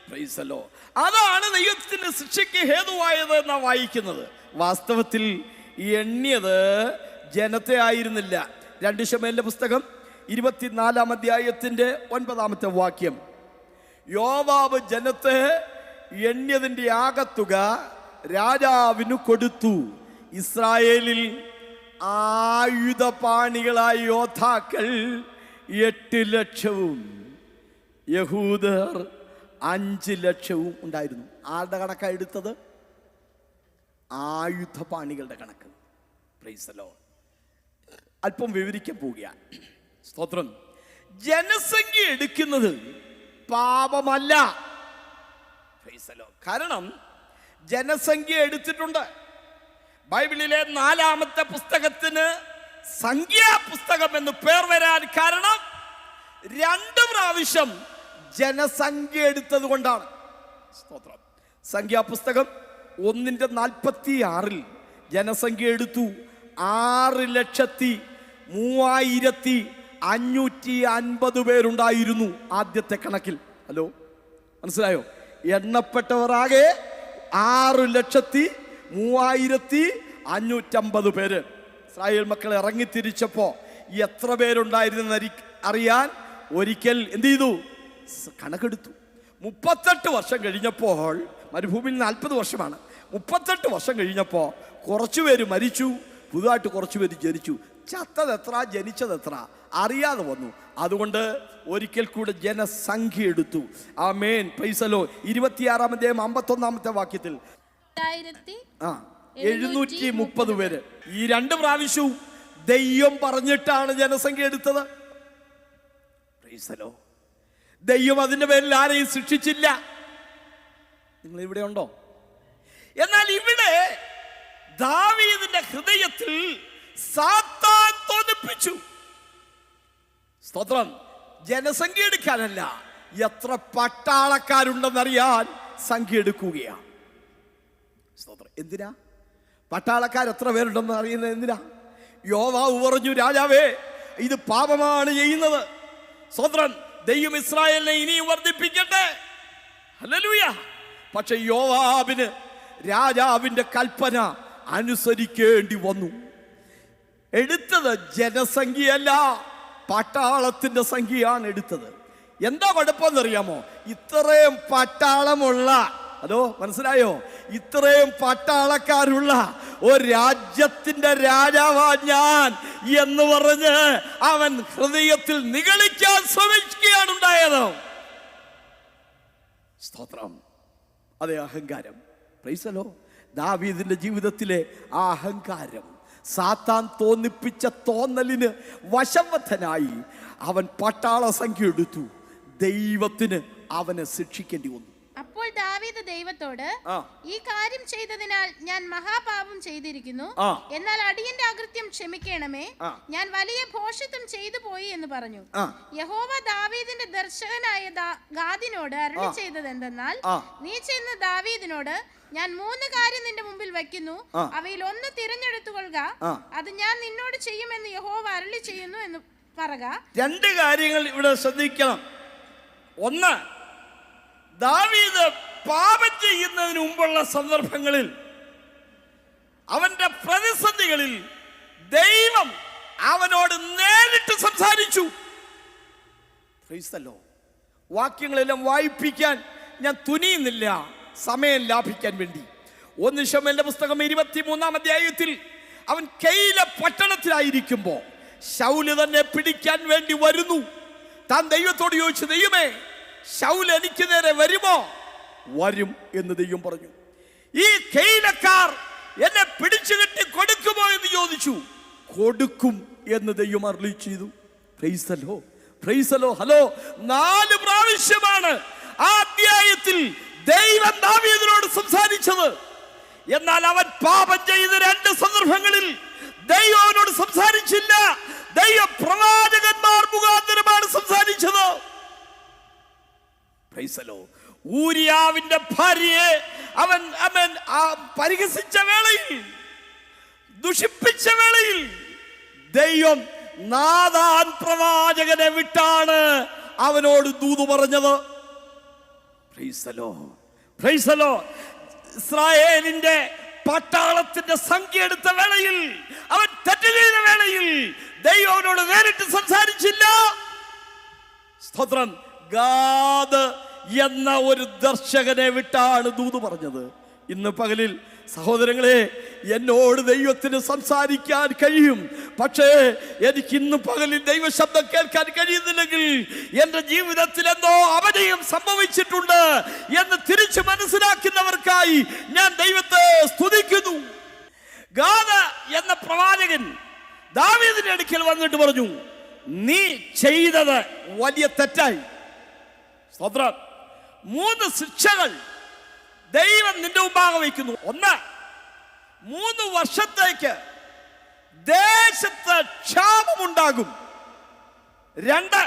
Praise the Lord. അതാണ് ദൈവത്തിന്റെ ശിക്ഷയ്ക്ക് ഹേതുവായത് എന്നാ വായിക്കുന്നത്. വാസ്തവത്തിൽ എണ്ണിയത് ജനത്തെ ആയിരുന്നില്ല. 2 ശമൂവേലിന്റെ പുസ്തകം 24 അധ്യായത്തിന്റെ 9-ാമത്തെ വാക്യം. യോവാബ് ജനത്തെ എണ്ണിയതിന്റെ ആകത്തുക രാജാവിന് കൊടുത്തു. ഇസ്രായേലിൽ ആയുധപാണികളായ യോദ്ധാക്കൾ 8 ലക്ഷവും യഹൂദർ 5 ലക്ഷവും ഉണ്ടായിരുന്നു. ആരുടെ കണക്കാണ് എടുത്തത്? ആയുധപാണികളുടെ കണക്ക്. Price the Lord. അല്പം വിവരിക്കാൻ പോവുകയാണ്. സ്തോത്രം. ജനസംഖ്യ എടുക്കുന്നത് പാപമല്ല. Price the Lord. കാരണം ജനസംഖ്യ എടുത്തിട്ടുണ്ട്. ബൈബിളിലെ 4-ാമത്തെ പുസ്തകത്തിന് സംഖ്യാപുസ്തകം എന്ന് പേർ വരാൻ കാരണം 2 പ്രാവശ്യം ജനസംഖ്യ എടുത്തത് കൊണ്ടാണ്. സ്തോത്രം. സംഖ്യാപുസ്തകം 1:46 ജനസംഖ്യ എടുത്തു 6,03,550 പേരുണ്ടായിരുന്നു ആദ്യത്തെ കണക്കിൽ. ഹലോ, മനസ്സിലായോ? എണ്ണപ്പെട്ടവരാകെ 6,03,550 പേര്. ഇസ്രായേൽ മക്കൾ ഇറങ്ങിത്തിരിച്ചപ്പോ എത്ര പേരുണ്ടായിരുന്നെന്ന് അറിയാൻ ഒരിക്കൽ എന്ത് ചെയ്തു? കണക്കെടുത്തു. 38 വർഷം കഴിഞ്ഞപ്പോൾ, മരുഭൂമിയിൽ 40 വർഷമാണ്, 38 വർഷം കഴിഞ്ഞപ്പോൾ കുറച്ചുപേര് മരിച്ചു, പുതുതായിട്ട് കുറച്ചുപേര് ജനിച്ചു. ചത്തത് എത്ര, ജനിച്ചത് എത്ര അറിയാതെ വന്നു. അതുകൊണ്ട് ഒരിക്കൽ കൂടെ ജനസംഖ്യ എടുത്തു. ആമേൻ, പ്രൈസ് ദി ലോർഡ്. 26-ാം അധ്യായം 51-ാമത്തെ വാക്യത്തിൽ 730 പേര്. ഈ 2 പ്രാവശ്യവും ദൈവം പറഞ്ഞിട്ടാണ് ജനസംഖ്യ എടുത്തത്. Price the Lord. ദൈവം അതിന്റെ പേരിൽ ആരെയും ശിക്ഷിച്ചില്ല. നിങ്ങൾ ഇവിടെ ഉണ്ടോ? എന്നാൽ ഇവിടെ ദാവീദിന്റെ ഹൃദയത്തിൽ സാത്താൻ തോന്നിപ്പിച്ചു. സ്തോത്രം. ജനസംഖ്യ എടുക്കാനല്ല, എത്ര പട്ടാളക്കാരുണ്ടെന്നറിയാൻ സംഖ്യ എടുക്കുകയാണ്. സ്തോത്രം. എന്തിനാ? പട്ടാളക്കാർ എത്ര പേരുണ്ടെന്ന് അറിയുന്നത് എന്തിനാ? യോവാബ് പറഞ്ഞു, രാജാവേ, ഇത് പാപമാണ് ചെയ്യുന്നത്. സ്തോത്രം. ദൈവം ഇസ്രായേലിനെ ഇനിയും വർദ്ധിപ്പിക്കട്ടെ. ഹല്ലേലൂയ. പക്ഷെ യോവാബിന് രാജാവിന്റെ കൽപ്പന അനുസരിക്കേണ്ടി വന്നു. എടുത്തത് ജനസംഖ്യയല്ല, പട്ടാളത്തിന്റെ സംഖ്യയാണ് എടുത്തത്. എന്താ കുഴപ്പമെന്നറിയാമോ? ഇത്രയും പട്ടാളമുള്ള, അതോ മനസ്സിലായോ, ഇത്രയും പട്ടാളക്കാരുള്ള ഒരു രാജ്യത്തിന്റെ രാജാവാ ഞാൻ എന്ന് പറഞ്ഞ് അവൻ ഹൃദയത്തിൽ നിഗളിക്കാൻ ശ്രമിക്കുകയാണ് ഉണ്ടായത്. സ്തോത്രം. അതെ, അഹങ്കാരം. Price the Lord. ദാവീദിന്റെ ജീവിതത്തിലെ ആ അഹങ്കാരം, സാത്താൻ തോന്നിപ്പിച്ച തോന്നലിന് വശംവദനായി അവൻ പട്ടാള സംഖ്യ എടുത്തു. ദൈവത്തിന് അവനെ ശിക്ഷിക്കേണ്ടി വന്നു. അപ്പോൾ ദാവീദ് ദൈവത്തോട്, ഈ കാര്യം ചെയ്തതിനാൽ ഞാൻ മഹാപാപം ചെയ്തിരിക്കുന്നു, എന്നാൽ അടിയന്റെ അകൃത്യം ക്ഷമിക്കണമേ, ഞാൻ വലിയ ഭോഷത്വം ചെയ്തു പോയി എന്ന് പറഞ്ഞു. യഹോവ ദാവീദിന്റെ ദർശകനായ ഗാദിനോട് അരുളി ചെയ്തത് എന്തെന്നാൽ, നീ ചെന്ന് ദാവീദിനോട്, ഞാൻ 3 കാര്യം നിന്റെ മുമ്പിൽ വയ്ക്കുന്നു, അവയിൽ ഒന്ന് തിരഞ്ഞെടുത്തുകൊള്ളുക, അത് ഞാൻ നിന്നോട് ചെയ്യുമെന്ന് യഹോവ അരുളി ചെയ്യുന്നു എന്ന് പറക. 2 കാര്യങ്ങൾ ഇവിടെ ശ്രദ്ധിക്കണം. ഒന്ന്, ദാവീദ് പാപം ചെയ്യുന്നതിന് മുമ്പുള്ള സന്ദർഭങ്ങളിൽ, അവന്റെ പ്രതിസന്ധികളിൽ അവനോട് നേരിട്ട് സംസാരിച്ചു. വാക്യങ്ങളെല്ലാം വായിപ്പിക്കാൻ ഞാൻ തുനിയുന്നില്ല, സമയം ലാഭിക്കാൻ വേണ്ടി. 1 ശമൂവേലിന്റെ പുസ്തകം 23-ാം അധ്യായത്തിൽ അവൻ കെയില പട്ടണത്തിലായിരിക്കുമ്പോ ശൗല് തന്നെ പിടിക്കാൻ വേണ്ടി വരുന്നു. താൻ ദൈവത്തോട് ചോദിച്ചു, ദൈവമേ, ശൗല് എനിക്ക് നേരെ വരുമോ? വരും എന്ന് ദൈവം പറഞ്ഞു. ഈ കെയിലക്കാർ എന്നെ പിടിച്ചു കെട്ടി കൊടുക്കുമോ എന്ന് ചോദിച്ചു. കൊടുക്കും എന്ന് ദൈവം അരുളി ചെയ്തു. Price the Lord. ഹലോ, 4 പ്രാവശ്യമാണ് ആ അധ്യായത്തിൽ ദൈവം ദാവീദിനോട് സംസാരിച്ചത്. എന്നാൽ അവൻ പാപം ചെയ്ത 2 സന്ദർഭങ്ങളിൽ ദൈവം അവനോട് സംസാരിച്ചില്ല. ദൈവ പ്രവാചകന്മാർ മുഖാന്തരമാണ് സംസാരിച്ചത്. Price the Lord. ഊരിയാവിന്റെ ഭാര്യയെ അവൻ പരിഹസിച്ച വേളയിൽ, ദുഷിപ്പിച്ച വേളയിൽ ദൈവം നാഥാൻ പ്രവാചകനെ വിട്ടാണ് അവനോട് ദൂത് പറഞ്ഞത്. Price the Lord. Praise the Lord. ഇസ്രായേലിന്റെ പട്ടാളത്തിന്റെ സംഖ്യ എടുത്ത വേളയിൽ, അവൻ തെറ്റ് ചെയ്ത വേളയിൽ ദൈവം അവനോട് നേരിട്ട് സംസാരിച്ചില്ല. സ്തോത്രം. ഗാദ് എന്ന ഒരു ദർശകനെ വിട്ടാണ് ദൂത് പറഞ്ഞത്. ഇന്ന് പകലിൽ സഹോദരങ്ങളെ, എന്നോട് ദൈവത്തിന് സംസാരിക്കാൻ കഴിയും. പക്ഷേ എനിക്ക് ഇന്ന് പകലിൽ ദൈവശബ്ദം കേൾക്കാൻ കഴിയുന്നില്ലെങ്കിൽ എൻ്റെ ജീവിതത്തിൽ എന്തോ അപജയം സംഭവിച്ചിട്ടുണ്ട് എന്ന് തിരിച്ചു മനസ്സിലാക്കുന്നവർക്കായി ഞാൻ ദൈവത്തെ സ്തുതിക്കുന്നു. ഗാദ് എന്ന പ്രവാചകൻ ദാവീദിന്റെ അടുക്കൽ വന്നിട്ട് പറഞ്ഞു, നീ ചെയ്തത് വലിയ തെറ്റായി. സ്തോത്രം. 3 ശിക്ഷകൾ ദൈവം നിന്റെ മുമ്പാകെ വയ്ക്കുന്നു. 1, 3 വർഷത്തേക്ക് ദേശത്ത് ക്ഷാമമുണ്ടാകും. 2,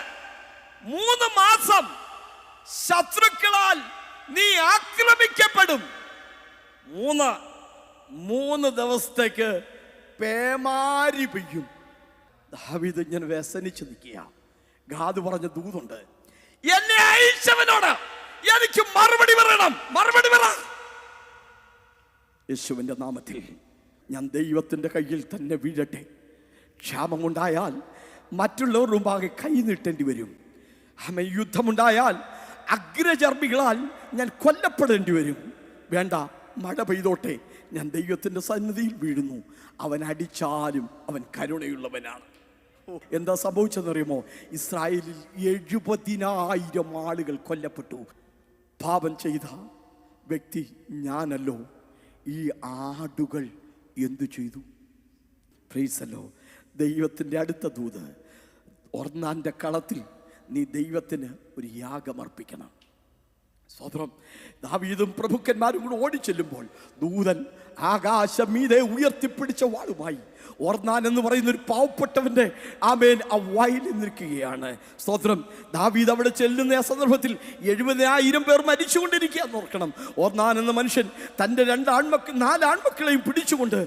3 മാസം ശത്രുക്കളാൽ നീ ആക്രമിക്കപ്പെടും. 3 ദിവസത്തേക്ക് പേമാരി പെയ്യും. ദാവീദ് ഇങ്ങനെ വ്യസനിച്ച് നിൽക്കുക. ഗാദ് പറഞ്ഞ ദൂതുണ്ട്, എന്നെ അയച്ചവനോട് എനിക്ക് മറുപടി പറയണം. മറുപടി പറ. യേശുവിന്റെ നാമത്തിൽ ഞാൻ ദൈവത്തിന്റെ കയ്യിൽ തന്നെ വീഴട്ടെ. ക്ഷാമമുണ്ടായാൽ മറ്റുള്ളവർ മുമ്പാകെ കൈ നീട്ടേണ്ടി വരും. യുദ്ധമുണ്ടായാൽ അഗ്രചർമ്മികളാൽ ഞാൻ കൊല്ലപ്പെടേണ്ടി വരും. വേണ്ട, മഴ പെയ്തോട്ടെ, ഞാൻ ദൈവത്തിന്റെ സന്നിധിയിൽ വീഴുന്നു. അവൻ അടിച്ചാലും അവൻ കരുണയുള്ളവനാണ്. എന്താ സംഭവിച്ചെന്നറിയുമോ? ഇസ്രായേലിൽ 70,000 ആളുകൾ കൊല്ലപ്പെട്ടു. പാപം ചെയ്ത വ്യക്തി ഞാനല്ലോ. ഈ ആടുകൾ എന്തു ചെയ്തു? Price the Lord. ദൈവത്തിൻ്റെ അടുത്ത ദൂത്, ഒർന്നാന്റെ കളത്തിൽ നീ ദൈവത്തിന് ഒരു യാഗമർപ്പിക്കണം. സ്വതന്ത്രം. ദാവീദും പ്രഭുക്കന്മാരും കൂടെ ഓടിച്ചെല്ലുമ്പോൾ ദൂതൻ ആകാശം മീതെ ഉയർത്തിപ്പിടിച്ച വാളുമായി ഒർന്നാൻ എന്ന് പറയുന്ന ഒരു പാവപ്പെട്ടവന്റെ ആ വയലിൽ നിൽക്കുകയാണ്. സ്തോത്രം. ദാവീദ് അവിടെ ചെല്ലുന്ന ആ സന്ദർഭത്തിൽ 70,000 പേർ മരിച്ചുകൊണ്ടിരിക്കുകയെന്ന് ഓർക്കണം. ഒർന്നാൻ എന്ന മനുഷ്യൻ തൻ്റെ 4 ആൺമക്കളെയും പിടിച്ചുകൊണ്ട്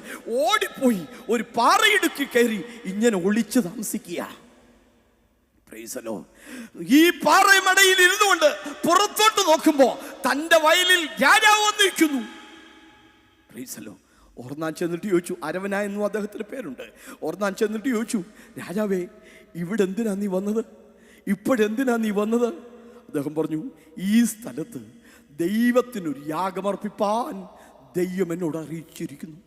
ഓടിപ്പോയി ഒരു പാറയിടുക്കി കയറി ഇങ്ങനെ ഒളിച്ചു താമസിക്കുക. ഈ പാറമടയിൽ ഇരുന്നുകൊണ്ട് പുറത്തോട്ട് നോക്കുമ്പോ തന്റെ വയലിൽ രാജാവ് വന്നിരിക്കുന്നു. ഒർന്നാൻ ചെന്നിട്ട് ചോദിച്ചു, അരവന എന്നും അദ്ദേഹത്തിന് പേരുണ്ട്. ഒർന്നാൻ ചെന്നിട്ട് ചോദിച്ചു, രാജാവേ, ഇവിടെ എന്തിനാ നീ വന്നത്? ഇപ്പോഴെന്തിനാ നീ വന്നത്? അദ്ദേഹം പറഞ്ഞു, ഈ സ്ഥലത്ത് ദൈവത്തിനൊരു യാഗമർപ്പിപ്പാൻ ദൈവം എന്നോട് അറിയിച്ചിരിക്കുന്നു.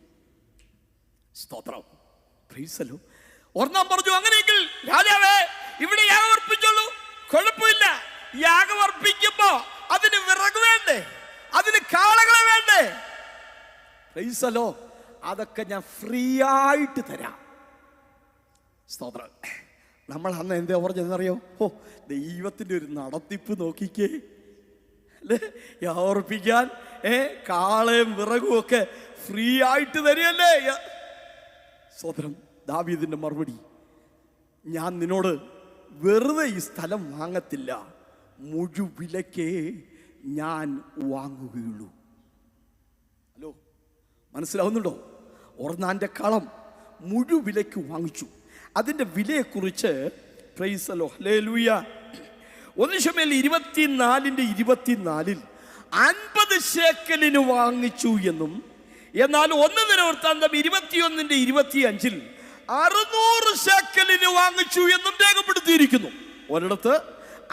സ്തോത്രം. പ്രൈസലോ. ഒർന്നാൻ പറഞ്ഞു, അങ്ങനെയെങ്കിൽ രാജാവേ, ഇവിടെ യാഗമർപ്പിച്ചോളൂ, കുഴപ്പമില്ല. യാഗമർപ്പിക്കുമ്പോ അതിന് വിറക് വേണ്ടേ? അതിന് കാളകളെ വേണ്ടേ? പ്രൈസലോ. അതൊക്കെ ഞാൻ ഫ്രീ ആയിട്ട് തരാം. സ്തോത്രം. നമ്മൾ അന്ന് എന്താ പറഞ്ഞെന്നറിയോ? ദൈവത്തിൻ്റെ ഒരു നടത്തിപ്പ് നോക്കിക്കേ അല്ലേ? യാഗമർപ്പിക്കാൻ കാളയും വിറകും ഒക്കെ ഫ്രീ ആയിട്ട് തരികയല്ലേ? സ്തോത്രം. ദാവീദിന്റെ മറുപടി, ഞാൻ നിന്നോട് വെറുതെ ഈ സ്ഥലം വാങ്ങത്തില്ല, മുഴുവിലക്കേ ഞാൻ വാങ്ങുകയുള്ളൂ. ഹലോ, മനസ്സിലാവുന്നുണ്ടോ? ഒർന്നാന്റെ കളം മുഴുവിലയ്ക്ക് വാങ്ങിച്ചു. അതിൻ്റെ വിലയെക്കുറിച്ച് പ്രൈസലോ ഹല്ലേലൂയ 1 ശമൂവേൽ 24:24 50 ശേക്കലിന് വാങ്ങിച്ചു എന്നും, എന്നാൽ 1 ദിനവൃത്താന്തം 21:25 600 ശേക്കലിന് വാങ്ങിച്ചു എന്നും രേഖപ്പെടുത്തിയിരിക്കുന്നു. ഒരിടത്ത്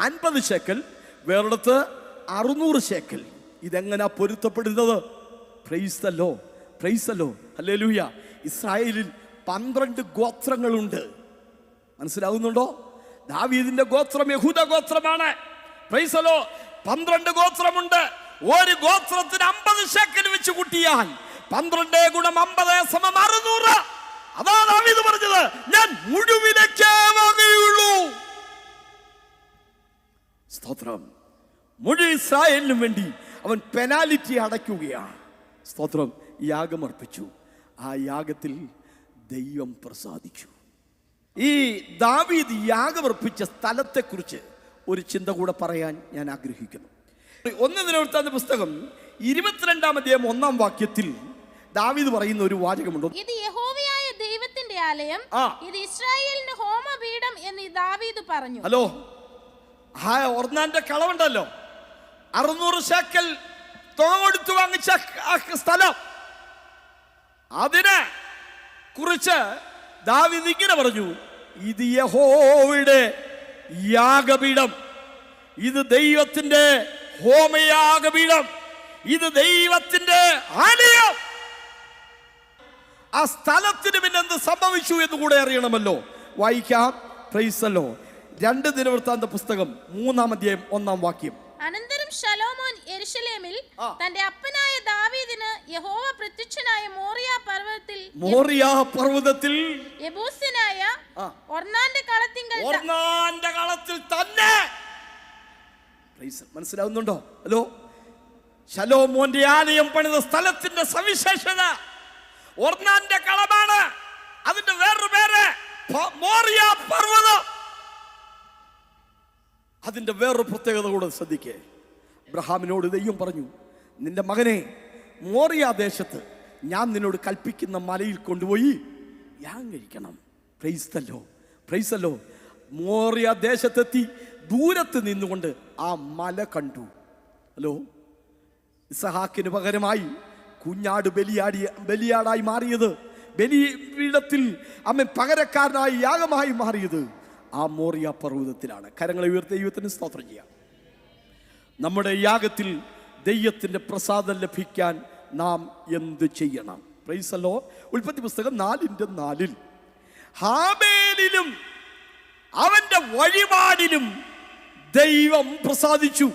50 ശേക്കൽ, വേറിടത്ത് 600 ശേക്കൽ. ഇതെങ്ങനാ പൊരുത്തപ്പെടുന്നത്? Praise the lord, praise the lord, ഹല്ലേലൂയ. ഇസ്രായേലിൽ 12 ഗോത്രങ്ങളുണ്ട്. മനസ്സിലാകുന്നുണ്ടോ? ദാവീദിന്റെ ഗോത്രം യഹൂദ ഗോത്രമാണ്. Praise the lord. 12 ഗോത്രമുണ്ട്. ഒരു ഗോത്രത്തിന് 50 ശേക്കൽ വെച്ച് കൂട്ടിയാൽ 12 ഗുണം 50 സമം 600. അതാണ് ദാവീദ് പറഞ്ഞത്, ഞാൻ മുഴുവിലേക്കേ വാങ്ങുകയുള്ളൂ. സ്തോത്രം. മുഴുവൻ ഇസ്രായേലിനും വേണ്ടി അവൻ പെനാലിറ്റി അടയ്ക്കുകയാണ്. സ്തോത്രം. യാഗം അർപ്പിച്ചു. ആ യാഗത്തിൽ ദൈവം പ്രസാദിച്ചു. ഈ ദാവീദ് യാഗമർപ്പിച്ച സ്ഥലത്തെക്കുറിച്ച് ഒരു ചിന്ത കൂടെ പറയാൻ ഞാൻ ആഗ്രഹിക്കുന്നു. 1 ദിനവൃത്താന്ത പുസ്തകം 22-ാം അധ്യായം 1-ാം വാക്യത്തിൽ ദാവീദ് പറയുന്ന ഒരു വാചകമുണ്ട്. ഇത് യഹോവയായ ദൈവത്തിന്റെ ആലയം, ഇത് ഇസ്രായേലിന്റെ ഹോമപീഠം എന്ന് ദാവീദ് പറഞ്ഞു. ഹലോ, ആ ഒർന്നാന്റെ കളവുണ്ടല്ലോ, 600 ശേക്കൽ തുക കൊടുത്തു വാങ്ങിച്ച സ്ഥലം, അതിനെ കുറിച്ച് ദാവീദ് ഇങ്ങനെ പറഞ്ഞു, ഇത് യഹോവയുടെ യാഗപീഠം, ഇത് ദൈവത്തിന്റെ ഹോമയാഗപീഠം, ഇത് ദൈവത്തിന്റെ ആലയം. ആ സ്ഥലത്തിന് പിന്നെ എന്ത് സംഭവിച്ചു എന്ന് കൂടെ അറിയണമല്ലോ. വായിക്കാം. Price the Lord. 2 ദിനവൃത്താന്ത പുസ്തകം 3-ാം അധ്യായം 1-ാം വാക്യം. അനന്തരം ശലോമോൻ യെരൂശലേമിൽ തന്റെ അപ്പനായ ദാവീദിന് യഹോവ പ്രത്യക്ഷനായ മോറിയ പർവ്വതത്തിൽ യെബൂസ്യനായ ഒർന്നാന്റെ കളത്തിൽ തന്നെ. മനസ്സിലാവുന്നുണ്ടോ? ഹലോ, ശലോമോന്റെ ആലയം പണിത സ്ഥലത്തിന്റെ സവിശേഷത ഒർന്നാന്റെ കളമാണ്. അതിന്റെ വേറൊരു പേര് മോറിയ പർവ്വതം. അതിന്റെ വേറൊരു പ്രത്യേകത കൂടെ ശ്രദ്ധിക്കേ. അബ്രഹാമിനോട് ദൈവം പറഞ്ഞു, നിന്റെ മകനെ മോറിയ ദേശത്ത് ഞാൻ നിന്നോട് കൽപ്പിക്കുന്ന മലയിൽ കൊണ്ടുപോയി യാഗം കഴിക്കണം. Praise the Lord, praise the lord. മോറിയ ദേശത്തെത്തി ദൂരത്ത് നിന്നുകൊണ്ട് ആ മല കണ്ടു. ഹലോ, ഇസഹാക്കിന് പകരമായി കുഞ്ഞാട് ബലിയാടായി മാറിയത്, ബലിപീഠത്തിൽ അമ്മ പകരക്കാരനായി യാഗമായി മാറിയത് ആ മോറിയ പർവ്വതത്തിലാണ്. കരങ്ങളെ ഉയർത്തി ദൈവത്തിന് സ്തോത്രം ചെയ്യാം. നമ്മുടെ യാഗത്തിൽ ദൈവത്തിന്റെ പ്രസാദം ലഭിക്കാൻ നാം എന്ത് ചെയ്യണം? Price the Lord. ഉൽപ്പത്തി പുസ്തകം 4:4 ഹാബേലിലും അവന്റെ വഴിപാടിലും ദൈവം പ്രസാദിച്ചു.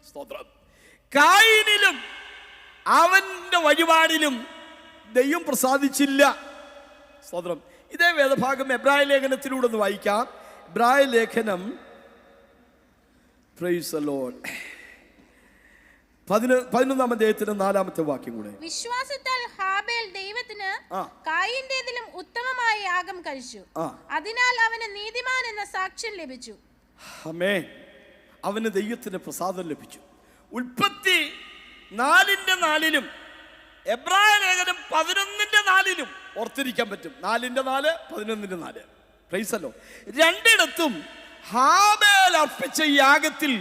സ്തോത്രം. കായീനിലും അവന്റെ വഴിപാടിലും ദൈവം പ്രസാദിച്ചില്ല. സ്തോത്രം. ഇതേ വേദഭാഗം എബ്രായ ലേഖനത്തിലൂടെ ഒന്ന് വായിക്കാം. എബ്രായ ലേഖനം പ്രൈസ് ദി ലോർഡ് 11-ാം അധ്യായത്തിന്റെ 4-ാമത്തെ വാക്യം കൂടെ. വിശ്വാസത്താൽ ഹാബേൽ ദൈവത്തിന് കായീന്റേതിലും ഉത്തമമായ യാഗം കഴിച്ചു, അതിനാൽ അവന് നീതിമാൻ എന്ന സാക്ഷ്യം ലഭിച്ചു. ആമേൻ. അവന് ദൈവത്തിന്റെ പ്രസാദം ലഭിച്ചു. ഉൽപ്പത്തി 4:4 എബ്രായ ലേഖനം 11:4 ഓർത്തിരിക്കാൻ പറ്റും. 4:4 11:4. Praise the lord. രണ്ടിടത്തും ഹാബേൽ അർപ്പിച്ച യാഗത്തിൽ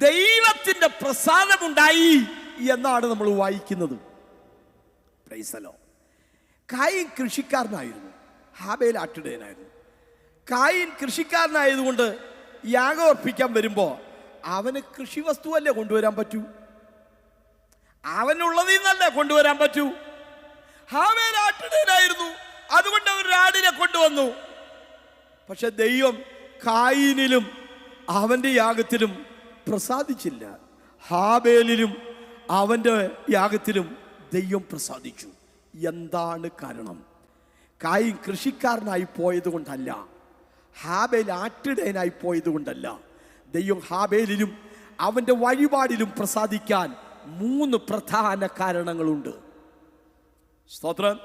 ദൈവത്തിന്റെ പ്രസാദമുണ്ടായി എന്നാണ് നമ്മൾ വായിക്കുന്നത്. Praise the lord. കായീൻ കൃഷിക്കാരനായിരുന്നു, ഹാബേൽ ആട്ടിടയനായിരുന്നു. കായീൻ കൃഷിക്കാരനായതുകൊണ്ട് യാഗം അർപ്പിക്കാൻ വരുമ്പോൾ അവന് കൃഷി വസ്തുവല്ലേ കൊണ്ടുവരാൻ പറ്റൂ, അവനുള്ളതിൽ നിന്നല്ലേ കൊണ്ടുവരാൻ പറ്റൂ. ഹാബേൽ ആട്ടിടയനായിരുന്നു, അതുകൊണ്ട് അവർ ആടിനെ കൊണ്ടുവന്നു. പക്ഷെ ദൈവം കായീനിലും അവന്റെ യാഗത്തിലും പ്രസാദിച്ചില്ല. ഹാബേലിലും അവന്റെ യാഗത്തിലും ദൈവം പ്രസാദിച്ചു. എന്താണ് കാരണം? കായീൻ കൃഷിക്കാരനായി പോയത് കൊണ്ടല്ല, ഹാബേൽ ആട്ടിടയനായി പോയത് കൊണ്ടല്ല. ദൈവം ഹാബേലിലും അവന്റെ വഴിപാടിലും പ്രസാദിക്കാൻ 3 പ്രധാന കാരണങ്ങളുണ്ട്. സ്തോത്രം.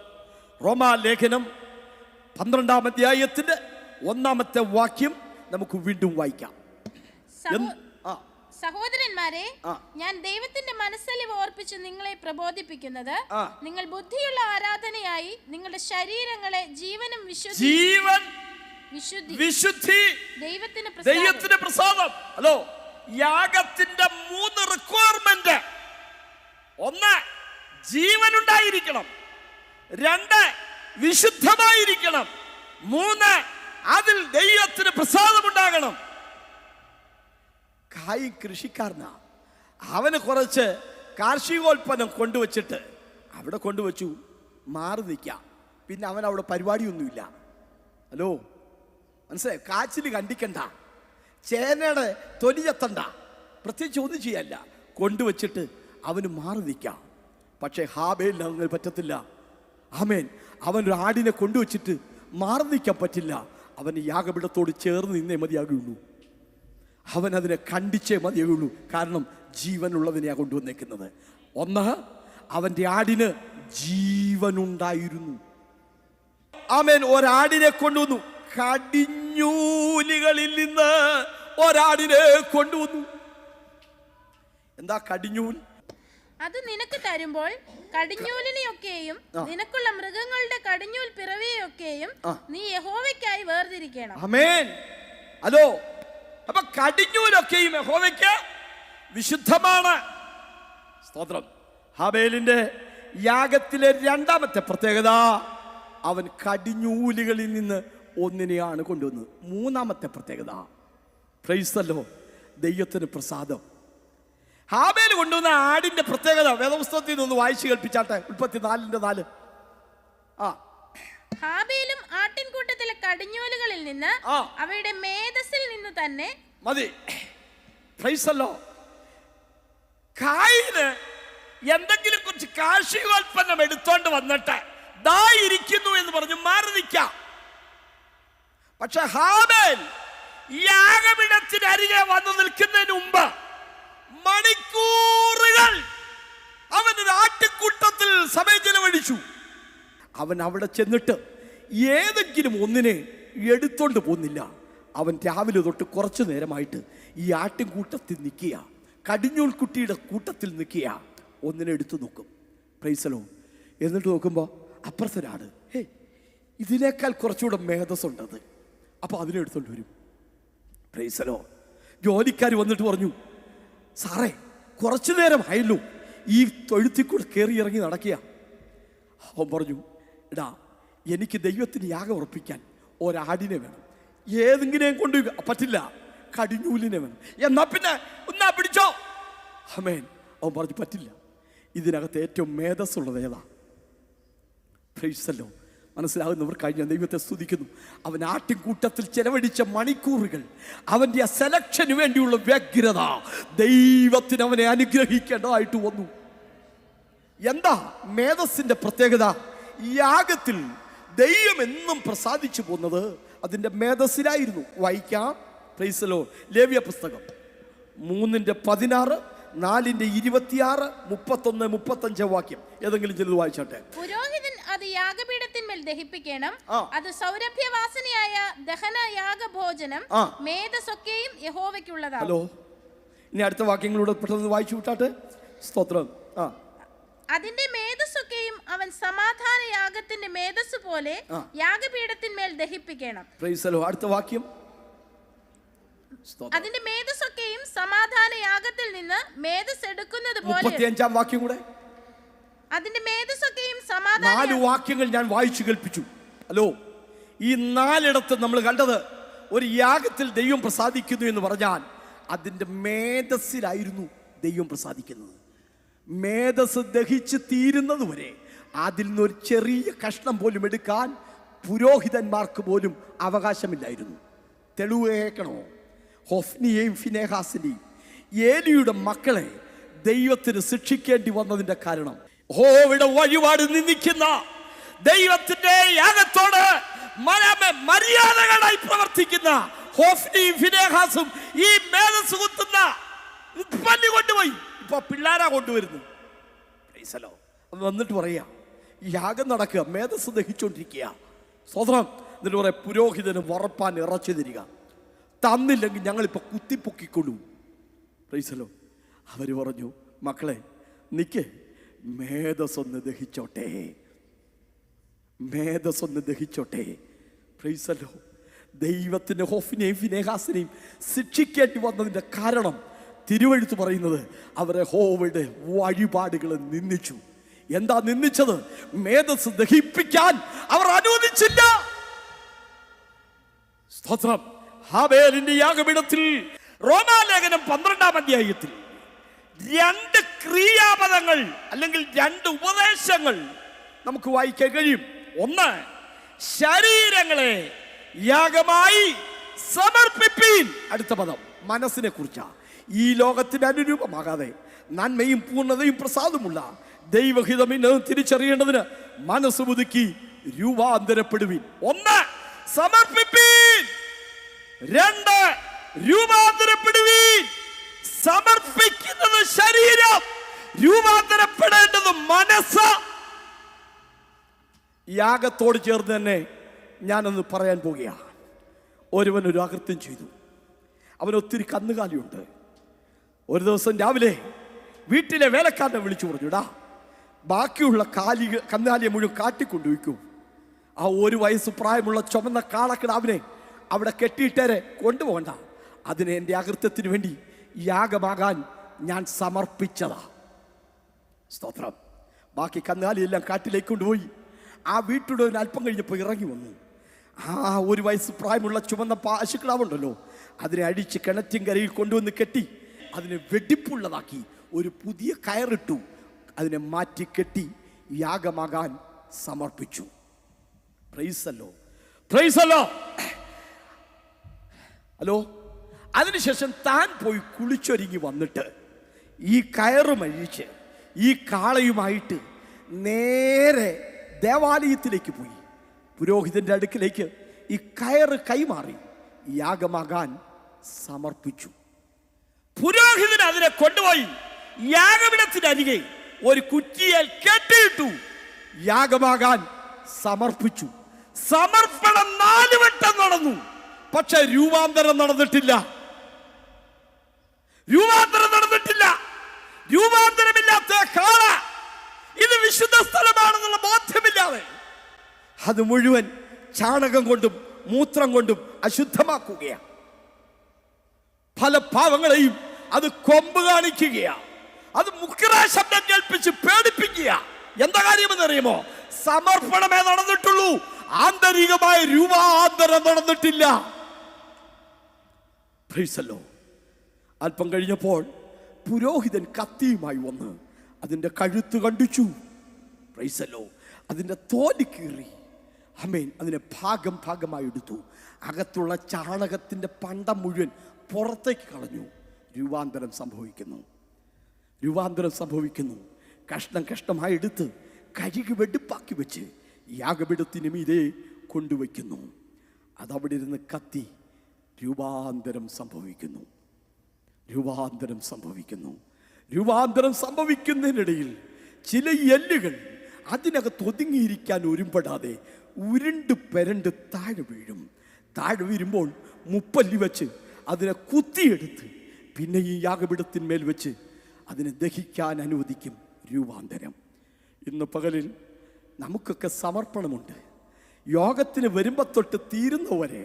റോമാ ലേഖനം 12-ാം അധ്യായത്തിന്റെ 1-ാമത്തെ വാക്യം നമുക്ക് വീണ്ടും വായിക്കാം. സഹോദരന്മാരെ, ഞാൻ ദൈവത്തിന്റെ മനസ്സലിവ് ഓർപ്പിച്ച് നിങ്ങളെ പ്രബോധിപ്പിക്കുന്നത്, നിങ്ങൾ ബുദ്ധിയുള്ള ആരാധനയായി നിങ്ങളുടെ ശരീരങ്ങളെ ജീവനും വിശുദ്ധി ദൈവത്തിന് പ്രസാദം. Hello, യാഗത്തിന്റെ 3 requirement. 1, ജീവൻ ഉണ്ടായിരിക്കണം. 2, വിശുദ്ധമായിരിക്കണം. 3, അതിൽ ദൈവത്തിന് പ്രസാദമുണ്ടാകണം. കായ് കൃഷിക്കാരനാ. അവന് കുറച്ച് കാർഷികോൽപ്പന്നം കൊണ്ടുവച്ചിട്ട് അവിടെ കൊണ്ടുവച്ചു, മാറി നിൽക്കാം. പിന്നെ അവൻ അവിടെ പരിപാടിയൊന്നുമില്ല. ഹലോ, മനസ്സിലായി? കാച്ചിൽ കണ്ടിക്കണ്ട, ചേനയുടെ തൊലി ചെത്തണ്ട, പ്രത്യേകിച്ച് ഒന്നും ചെയ്യല്ല, കൊണ്ടുവച്ചിട്ട് അവന് മാറി നിൽക്കാം. പക്ഷേ ഹാബേലിന് അങ്ങനെ പറ്റത്തില്ല. ആമേൻ. അവനൊരു ആടിനെ കൊണ്ടുവച്ചിട്ട് മാറി നിൽക്കാൻ പറ്റില്ല. അവന് യാഗപീഠത്തോട് ചേർന്ന് നിന്നേ മതിയാകുള്ളൂ. അവൻ അതിനെ കണ്ടിച്ചേ മതിയാകുള്ളൂ. കാരണം ജീവനുള്ളതിനെയാണ് കൊണ്ടുവന്നേക്കുന്നത്. ഒന്ന്, അവൻ്റെ ആടിന് ജീവനുണ്ടായിരുന്നു. ആമേൻ. ഒരാടിനെ കൊണ്ടുവന്നു. കടിഞ്ഞൂലുകളിൽ നിന്ന് ഒരാടിനെ കൊണ്ടുവന്നു. എന്താ കടിഞ്ഞൂൽ? അത് നിനക്ക് തരുമ്പോൾ കടിഞ്ഞൂലിനെയൊക്കെയും നിനക്കുള്ള മൃഗങ്ങളുടെ കടിഞ്ഞൂൽ പിറവിയെയൊക്കെയും നീ യഹോവയ്ക്കായി വേർതിരിക്കണം. ആമേൻ. ഹലോ, അപ്പൊ കടിഞ്ഞൂലൊക്കെയും യഹോവയ്ക്ക് വിശുദ്ധമാണ്. സ്തോത്രം. ഹാബേലിന്റെ യാഗത്തിലെ രണ്ടാമത്തെ പ്രത്യേകത, അവൻ കടിഞ്ഞൂലുകളിൽ നിന്ന് ഒന്നിനെയാണ് കൊണ്ടുവന്നത്. മൂന്നാമത്തെ പ്രത്യേകത, പ്രൈസ് ദി ലോർഡ്, ദൈവത്തിന് പ്രസാദം. ഹാബേൽ കൊണ്ടുവന്ന ആടിന്റെ പ്രത്യേകത വേദപുസ്തകത്തിൽ നിന്ന് വായിച്ചു കേൾപ്പിച്ചാട്ടെ. 34:4. ഹാബേലും ആട്ടിൻകൂട്ടത്തിലെ കടിഞ്ഞൂലുകളിൽ നിന്ന് അവയുടെ മേധസ്സിൽ നിന്ന് തന്നെ മതി. Price the Lord. കായിന് എന്തെങ്കിലും കുറച്ച് കാർഷികോൽപ്പന്നം എടുത്തോണ്ട് വന്നിട്ട് ദാ ഇരിക്കുന്നു എന്ന് പറഞ്ഞു മാറി നിൽക്കാം. പക്ഷെ ഹാബേൽ യാഗപീഠത്തിന് അരികെ വന്നു നിൽക്കുന്നതിന് മുമ്പ് മണിക്കൂറുകൾ അവനൊരു ആട്ടിൻകൂട്ടത്തിൽ സമയം ചെലവഴിച്ചു. അവൻ അവിടെ ചെന്നിട്ട് ഏതെങ്കിലും ഒന്നിനെ എടുത്തോണ്ട് പോകുന്നില്ല. അവൻ രാവിലെ തൊട്ട് കുറച്ചു നേരമായിട്ട് ഈ ആട്ടിൻകൂട്ടത്തിൽ നിൽക്കുക, കടിഞ്ഞൂൽ കുട്ടിയുടെ കൂട്ടത്തിൽ നിൽക്കുക. ഒന്നിനെ എടുത്തു നോക്കും. Price the Lord. എന്നിട്ട് നോക്കുമ്പോൾ അപ്പുറത്തൊരാട്, ഇതിനേക്കാൾ കുറച്ചുകൂടെ മേധസ്സുണ്ടത്. അപ്പോൾ അതിനെ എടുത്തോണ്ട് വരും. Price the Lord. ജോലിക്കാർ വന്നിട്ട് പറഞ്ഞു, സാറേ കുറച്ചു നേരം ആയല്ലോ ഈ തൊഴുത്തിൽ കൂടെ കയറി ഇറങ്ങി നടക്കുക. അവൻ പറഞ്ഞു, എടാ എനിക്ക് ദൈവത്തിന് യാഗം ഉറപ്പിക്കാൻ ഒരാടിനെ വേണം. ഏതെങ്കിലും കൊണ്ട് പറ്റില്ല, കടിഞ്ഞൂലിനെ വേണം. എന്നാ പിന്നെ ഒന്നാ പിടിച്ചോ. ആമേൻ. അവൻ പറഞ്ഞു, പറ്റില്ല, ഇതിനകത്ത് ഏറ്റവും മേധസ്സുള്ളത് ഏതാ? Price the Lord. മനസ്സിലാകുന്നവർ കഴിഞ്ഞ ദൈവത്തെ സ്തുതിക്കുന്നു. അവൻ ആട്ടിൻകൂട്ടത്തിൽ ചെലവഴിച്ച മണിക്കൂറുകൾ, അവൻ്റെ ആ സെലക്ഷന് വേണ്ടിയുള്ള വ്യഗ്രത, ദൈവത്തിന് അവനെ അനുഗ്രഹിക്കേണ്ടതായിട്ട് വന്നു. എന്താ മേധസ്സിന്റെ പ്രത്യേകത? യാഗത്തിൽ ദൈവം എന്നും പ്രസാദിച്ചു പോകുന്നത് അതിൻ്റെ മേധസ്സിലായിരുന്നു. വായിക്കാം. Price the Lord. ലേവ്യ പുസ്തകം 3:16, 4:26, 31, 35 വാക്യം. ഏതെങ്കിലും ചിലത് വായിച്ചാട്ടെ. പുരോഹിതൻ അത് യാഗപീഠത്തിന്മേൽ ദഹിപ്പിക്കണം. അത് സൗരഭ്യവാസനയായ ദഹന യാഗഭോജനം, മേധസ്സൊക്കെയും യഹോവയ്ക്കുള്ളതാണ്. ഹലോ, ഇനി അടുത്ത വാക്യങ്ങളൂടെ പെട്ടെന്ന് വായിച്ചു വിട്ടാട്ടെ. സ്തോത്രം. അതിന്റെ മേധസ്സൊക്കെയും അവൻ സമാധാന യാഗത്തിന്റെ മേധസ് പോലെ യാഗപീഠത്തിന്മേൽ ദഹിപ്പിക്കണം. Price the Lord. അടുത്ത വാക്യം. അതിന്റെ മേധസ്സൊക്കെയും സമാധാന യാഗത്തിൽ നിന്ന് മേധസ് എടുക്കുന്നത് പോലെ. 35 വാക്യം കൂടെ. അതിന്റെ മേധസ്സൊക്കെയും സമാധാന. 4 വാക്യങ്ങൾ ഞാൻ വായിച്ചു കേൾപ്പിച്ചു. ഹലോ, ഈ 4 നമ്മൾ കണ്ടത് ഒരു യാഗത്തിൽ ദൈവം പ്രസാദിക്കുന്നു എന്ന് പറഞ്ഞാൽ അതിൻ്റെ മേധസ്സിലായിരുന്നു ദൈവം പ്രസാദിക്കുന്നത്. മേധസ് ദഹിച്ച് തീരുന്നത് വരെ അതിൽ നിന്നൊരു ചെറിയ കഷ്ണം പോലും എടുക്കാൻ പുരോഹിതന്മാർക്ക് പോലും അവകാശമില്ലായിരുന്നു. തെളിവ് കേൾക്കണോ? ഹൊഫ്നിയെയും ഫിനെഹാസിനെയും ഏലിയുടെ മക്കളെ ദൈവത്തിന് ശിക്ഷിക്കേണ്ടി വന്നതിന്റെ കാരണം, യഹോവയുടെ വഴിപാട് നിന്ദിക്കുന്ന ദൈവത്തിന്റെ യാഗത്തോട് മര്യാദകളായി പ്രവർത്തിക്കുന്ന ഹൊഫ്നിയും ഫിനെഹാസും ഈ മേധസ് കുത്തുന്ന ഉപ്പല്ലി കൊണ്ടുപോയി ഇപ്പൊ പിള്ളാരാ കൊണ്ടുവരുന്നു. വന്നിട്ട് പറയാ, യാഗം നടക്കുക, മേധസ് ദഹിച്ചോണ്ടിരിക്കുക. സ്വതന്ത്രം. എന്നിട്ട് പറയാം, പുരോഹിതന് വറപ്പാൻ ഇറച്ചു തരിക, തന്നില്ലെങ്കിൽ ഞങ്ങളിപ്പോൾ കുത്തിപ്പൊക്കിക്കൊള്ളൂ. പ്രൈസലോ. അവർ പറഞ്ഞു, മക്കളെ നിക്ക്, മേധസ്സൊന്ന് ദഹിച്ചോട്ടെ, മേധസ്സൊന്ന് ദഹിച്ചോട്ടെ. പ്രൈസലോ. ദൈവത്തിൻ്റെ ഹൊഫ്നെയും ഫിനെഹാസിനെയും ശിക്ഷിക്കേണ്ടി വന്നതിൻ്റെ കാരണം തിരുവെഴുത്ത് പറയുന്നത് അവരെ യഹോവയുടെ വഴിപാടുകൾ നിന്ദിച്ചു. എന്താ നിന്ദിച്ചത്? മേധസ് ദഹിപ്പിക്കാൻ അവർ അനുവദിച്ചില്ല. സ്തോത്രം. ഹാബേലിന്റെ യാഗപീഠത്തിൽ റോമാലേഖനം 12-ാം അധ്യായത്തിൽ 2 ക്രിയാപദങ്ങൾ അല്ലെങ്കിൽ 2 ഉപദേശങ്ങൾ നമുക്ക് വായിക്കാൻ കഴിയും. ഒന്ന്, ശരീരങ്ങളെ യാഗമായി സമർപ്പിപ്പീൻ. അടുത്ത പദം മനസ്സിനെ കുറിച്ചാ. ഈ ലോകത്തിന് അനുരൂപമാകാതെ നന്മയും പൂർണ്ണതയും പ്രസാദമുള്ള ദൈവഹിതമെന്ന് തിരിച്ചറിയേണ്ടതിന് മനസ്സ് പുതുക്കി രൂപാന്തരപ്പെടുവീൻ. 1, സമർപ്പിപ്പീൻ. 2, രൂപാന്തരപ്പെടുവീൻ. സമർപ്പിക്കുന്നത് ശരീരം, രൂപാന്തരപ്പെടേണ്ടത് മനസ്സ്. യാഗത്തോട് ചേർന്ന് തന്നെ ഞാനൊന്ന് പറയാൻ പോകുകയാണ്. ഒരുവൻ ഒരു അകൃത്യം ചെയ്തു. അവന് ഒത്തിരി കന്നുകാലിയുണ്ട്. ഒരു ദിവസം രാവിലെ വീട്ടിലെ വേലക്കാരനെ വിളിച്ചു പറഞ്ഞു, "ഡാ, ബാക്കിയുള്ള കന്നുകാലിയെ മുഴുവൻ കാട്ടിക്കൊണ്ടുവയ്ക്കൂ. ആ 1 വയസ്സ് പ്രായമുള്ള ചുമന്ന കാളക്കിടാവിനെ അവിടെ കെട്ടിയിട്ടേരെ കൊണ്ടുപോകണ്ട. അതിനെ എൻ്റെ അകൃത്യത്തിന് വേണ്ടി യാഗമാകാൻ ഞാൻ സമർപ്പിച്ചതാ." സ്തോത്രം. ബാക്കി കന്നുകാലിയെല്ലാം കാട്ടിലേക്ക് കൊണ്ടുപോയി. ആ വീട്ടിലൂടെ ഒരു അല്പം കഴിഞ്ഞപ്പോൾ ഇറങ്ങി വന്നു. ആ 1 വയസ്സ് പ്രായമുള്ള ചുമന്ന പശുക്കിടാവുണ്ടല്ലോ, അതിനെ അടിച്ച് കിണറ്റിൻകരയിൽ കൊണ്ടുവന്ന് കെട്ടി അതിനെ വെടിപ്പുള്ളതാക്കി ഒരു പുതിയ കയറിട്ടു. അതിനെ മാറ്റി കെട്ടി യാഗമാകാൻ സമർപ്പിച്ചു. പ്രൈസല്ലോ, പ്രൈസല്ലോ. ഹലോ. അതിനുശേഷം താൻ പോയി കുളിച്ചൊരുങ്ങി വന്നിട്ട് ഈ കയറും അഴിച്ച് ഈ കാളയുമായിട്ട് നേരെ ദേവാലയത്തിലേക്ക് പോയി. പുരോഹിതന്റെ അടുക്കിലേക്ക് ഈ കയറ് കൈമാറി യാഗമാകാൻ സമർപ്പിച്ചു. പുരോഹിതൻ അതിനെ കൊണ്ടുപോയി യാഗപീഠത്തിനരികെ ഒരു കുറ്റിയേൽ കെട്ടിയിട്ടു. യാഗമാകാൻ സമർപ്പിച്ചു. സമർപ്പണം 4 വട്ടം നടന്നു. പക്ഷെ രൂപാന്തരം നടന്നിട്ടില്ല. രൂപാന്തരം നടന്നിട്ടില്ല. രൂപാന്തരമില്ലാത്ത കാള ഇത് വിശുദ്ധ സ്ഥലമാണെന്നുള്ള ബോധ്യമില്ലാതെ അത് മുഴുവൻ ചാണകം കൊണ്ടും മൂത്രം കൊണ്ടും അശുദ്ധമാക്കുകയാണ്. പല പാവങ്ങളെയും അത് കൊമ്പ് കാണിക്കുകയാണ്. അത് മുക്ര ശബ്ദം കേൾപ്പിച്ച് പേടിപ്പിക്കുക. എന്താ കാര്യമെന്ന് അറിയുമോ? സമർപ്പണമേ നടന്നിട്ടുള്ളൂ, ആന്തരികമായ രൂപാന്തരം നടന്നിട്ടില്ല. പ്രൈസല്ലോ. അല്പം കഴിഞ്ഞപ്പോൾ പുരോഹിതൻ കത്തിയുമായി വന്ന് അതിൻ്റെ കഴുത്ത് കണ്ടിച്ചു. പ്രൈസല്ലോ. അതിൻ്റെ തോല് കീറി. ആമേൻ. അതിനെ ഭാഗം ഭാഗമായി എടുത്തു. അകത്തുള്ള ചാണകത്തിൻ്റെ പണ്ടം മുഴുവൻ പുറത്തേക്ക് കളഞ്ഞു. രൂപാന്തരം സംഭവിക്കുന്നു. രൂപാന്തരം സംഭവിക്കുന്നു. കഷ്ണം കഷ്ണമായി എടുത്ത് കഴുകി വെടുപ്പാക്കി വെച്ച് യാഗപീഠത്തിന് മീതെ കൊണ്ടുവയ്ക്കുന്നു. അതവിടെ ഇരുന്ന് കത്തി. രൂപാന്തരം സംഭവിക്കുന്നു. രൂപാന്തരം സംഭവിക്കുന്നു. രൂപാന്തരം സംഭവിക്കുന്നതിനിടയിൽ ചില എല്ലുകൾ അതിനകത്ത് ഒതുങ്ങിയിരിക്കാൻ ഒരുമ്പെടാതെ ഉരുണ്ട് പെരണ്ട് താഴെ വീഴും. താഴെ വീഴുമ്പോൾ മുപ്പല്ലി വെച്ച് അതിനെ കുത്തിയെടുത്ത് പിന്നെ ഈ യാഗപീഠത്തിന്മേൽ വെച്ച് അതിനെ ദഹിക്കാൻ അനുവദിക്കും. രൂപാന്തരം. ഇന്ന് പകലിൽ നമുക്കൊക്കെ സമർപ്പണമുണ്ട്. യോഗത്തിന് വരുമ്പോൾ തൊട്ട് തീരുന്നവരെ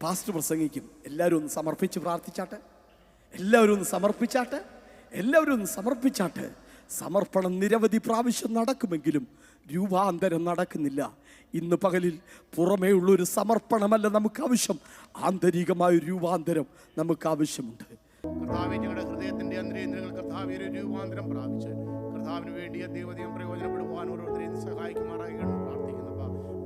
പാസ്റ്റർ പ്രസംഗിക്കും. എല്ലാവരും ഒന്ന് സമർപ്പിച്ച് പ്രാർത്ഥിച്ചാട്ടെ, എല്ലാവരും ഒന്ന് സമർപ്പിച്ചാട്ടെ, എല്ലാവരും ഒന്ന് സമർപ്പിച്ചാട്ടെ. സമർപ്പണം നിരവധി പ്രാവശ്യം നടക്കുമെങ്കിലും രൂപാന്തരം നടക്കുന്നില്ല. ഇന്ന് പകലിൽ പുറമേ ഉള്ളൊരു സമർപ്പണമല്ല നമുക്ക് ആവശ്യം, ആന്തരികമായ രൂപാന്തരം നമുക്ക് ആവശ്യമുണ്ട്. കർത്താവേ, ഞങ്ങളുടെ ഹൃദയത്തിന്റെ അന്തരേന്ദ്രങ്ങൾ കർത്താവേ ഒരു രൂപാന്തരം പ്രാപിച്ച് കർത്താവിന് വേണ്ടി ദൈവദയം പ്രയോജനപ്പെടുവാൻ ഓരോരുത്തരെയും സഹായിക്കുമാറാകണം പ്രാർത്ഥിക്കുന്നപ്പ.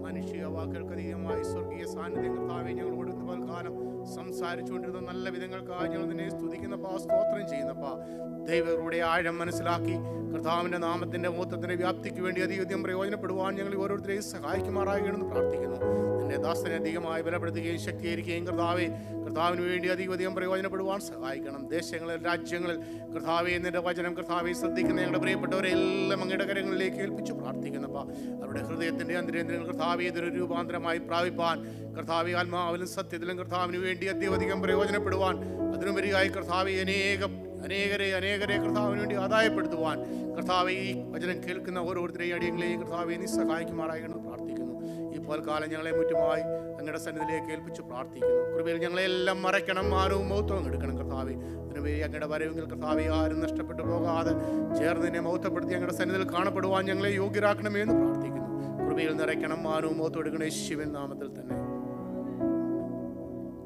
മനുഷ്യ വാക്കുകൾക്കതീതമായി സ്വർഗീയ സാന്നിധ്യം കർത്താവെ ഞങ്ങളോട് കാലം സംസാരിച്ചുകൊണ്ടിരുന്ന നല്ല വിധങ്ങൾക്കായി ഞങ്ങൾ നിന്നെ സ്തുതിക്കുന്നപ്പ, സ്തോത്രം ചെയ്യുന്നപ്പ. ദൈവങ്ങളുടെ ആഴം മനസ്സിലാക്കി കർത്താവിന്റെ നാമത്തിന്റെ മഹത്വത്തിന്റെ വ്യാപ്തിക്ക് വേണ്ടി അധികം പ്രയോജനപ്പെടുവാൻ ഞങ്ങൾ ഓരോരുത്തരെയും സഹായിക്കുമാറാകണമെന്ന് പ്രാർത്ഥിക്കുന്നു. നിന്റെ ദാസനെ അധികമായി ബലപ്പെടുത്തുകയും ശക്തീകരിക്കുകയും കർത്താവിന് വേണ്ടി അധികം പ്രയോജനപ്പെടുവാൻ സഹായിക്കണം. ദേശങ്ങളിൽ, രാജ്യങ്ങളിൽ കർത്താവെ നിന്റെ വചനം കർത്താവെ ശ്രദ്ധിക്കുന്ന ഞങ്ങളുടെ പ്രിയപ്പെട്ടവരെല്ലാം അങ്ങയുടെ കരങ്ങളിലേക്ക് ഏൽപ്പിച്ചു പ്രാർത്ഥിക്കുന്നപ്പ. അവരുടെ ഹൃദയത്തിന്റെ അന്തരേന്ദ്രങ്ങൾ കർത്താവെ ഇതൊരു രൂപാന്തരമായി പ്രാപിപ്പാൻ കർത്താവെ ആത്മാവിലും സത്യത്തിലും കർത്താവിന് വേണ്ടി അധികം പ്രയോജനപ്പെടുവാൻ അതിനുപരിയായി കർത്താവെ അനേകരെ കർത്താവിന് വേണ്ടി ആദായപ്പെടുത്തുവാൻ കർത്താവെ ഈ വചനം കേൾക്കുന്ന ഓരോരുത്തരെയും അടിയങ്ങളെയും കർത്താവെ നീ സഹായിക്കുമാറാകണമെന്ന് പ്രാർത്ഥിക്കുന്നു. ഇപ്പോൾ കാലം ഞങ്ങളെ മുറ്റുമായി അങ്ങയുടെ സന്നിധിയിലേക്ക് ഏൽപ്പിച്ച് പ്രാർത്ഥിക്കുന്നു. കൃപയിൽ ഞങ്ങളെല്ലാം മറയ്ക്കണം, മാനവും മഹത്വവും എടുക്കണം കർത്താവെ. അതിനുവേണ്ടി അങ്ങയുടെ വരവെങ്കിൽ കർത്താവെ ആരും നഷ്ടപ്പെട്ടു പോകാതെ ചേർന്ന് നിന്നെ മഹത്വപ്പെടുത്തി അങ്ങയുടെ സന്നിധിയിൽ കാണപ്പെടുവാൻ ഞങ്ങളെ യോഗ്യരാക്കണമേ എന്ന് പ്രാർത്ഥിക്കുന്നു. കൃപയിൽ നിറയ്ക്കണം. മാനവും മോത്തോടുക്കണ യേശുവിൻ നാമത്തിൽ തന്നെ.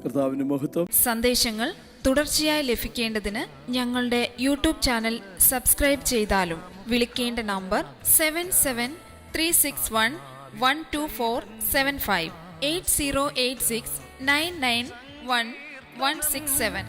കർത്താവിന്റെ മഹത്വം. സന്ദേശങ്ങൾ തുടർച്ചയായി ലഭിക്കേണ്ടതിന് ഞങ്ങളുടെ യൂട്യൂബ് ചാനൽ സബ്സ്ക്രൈബ് ചെയ്താലും. വിളിക്കേണ്ട നമ്പർ 7736112475 8086991167.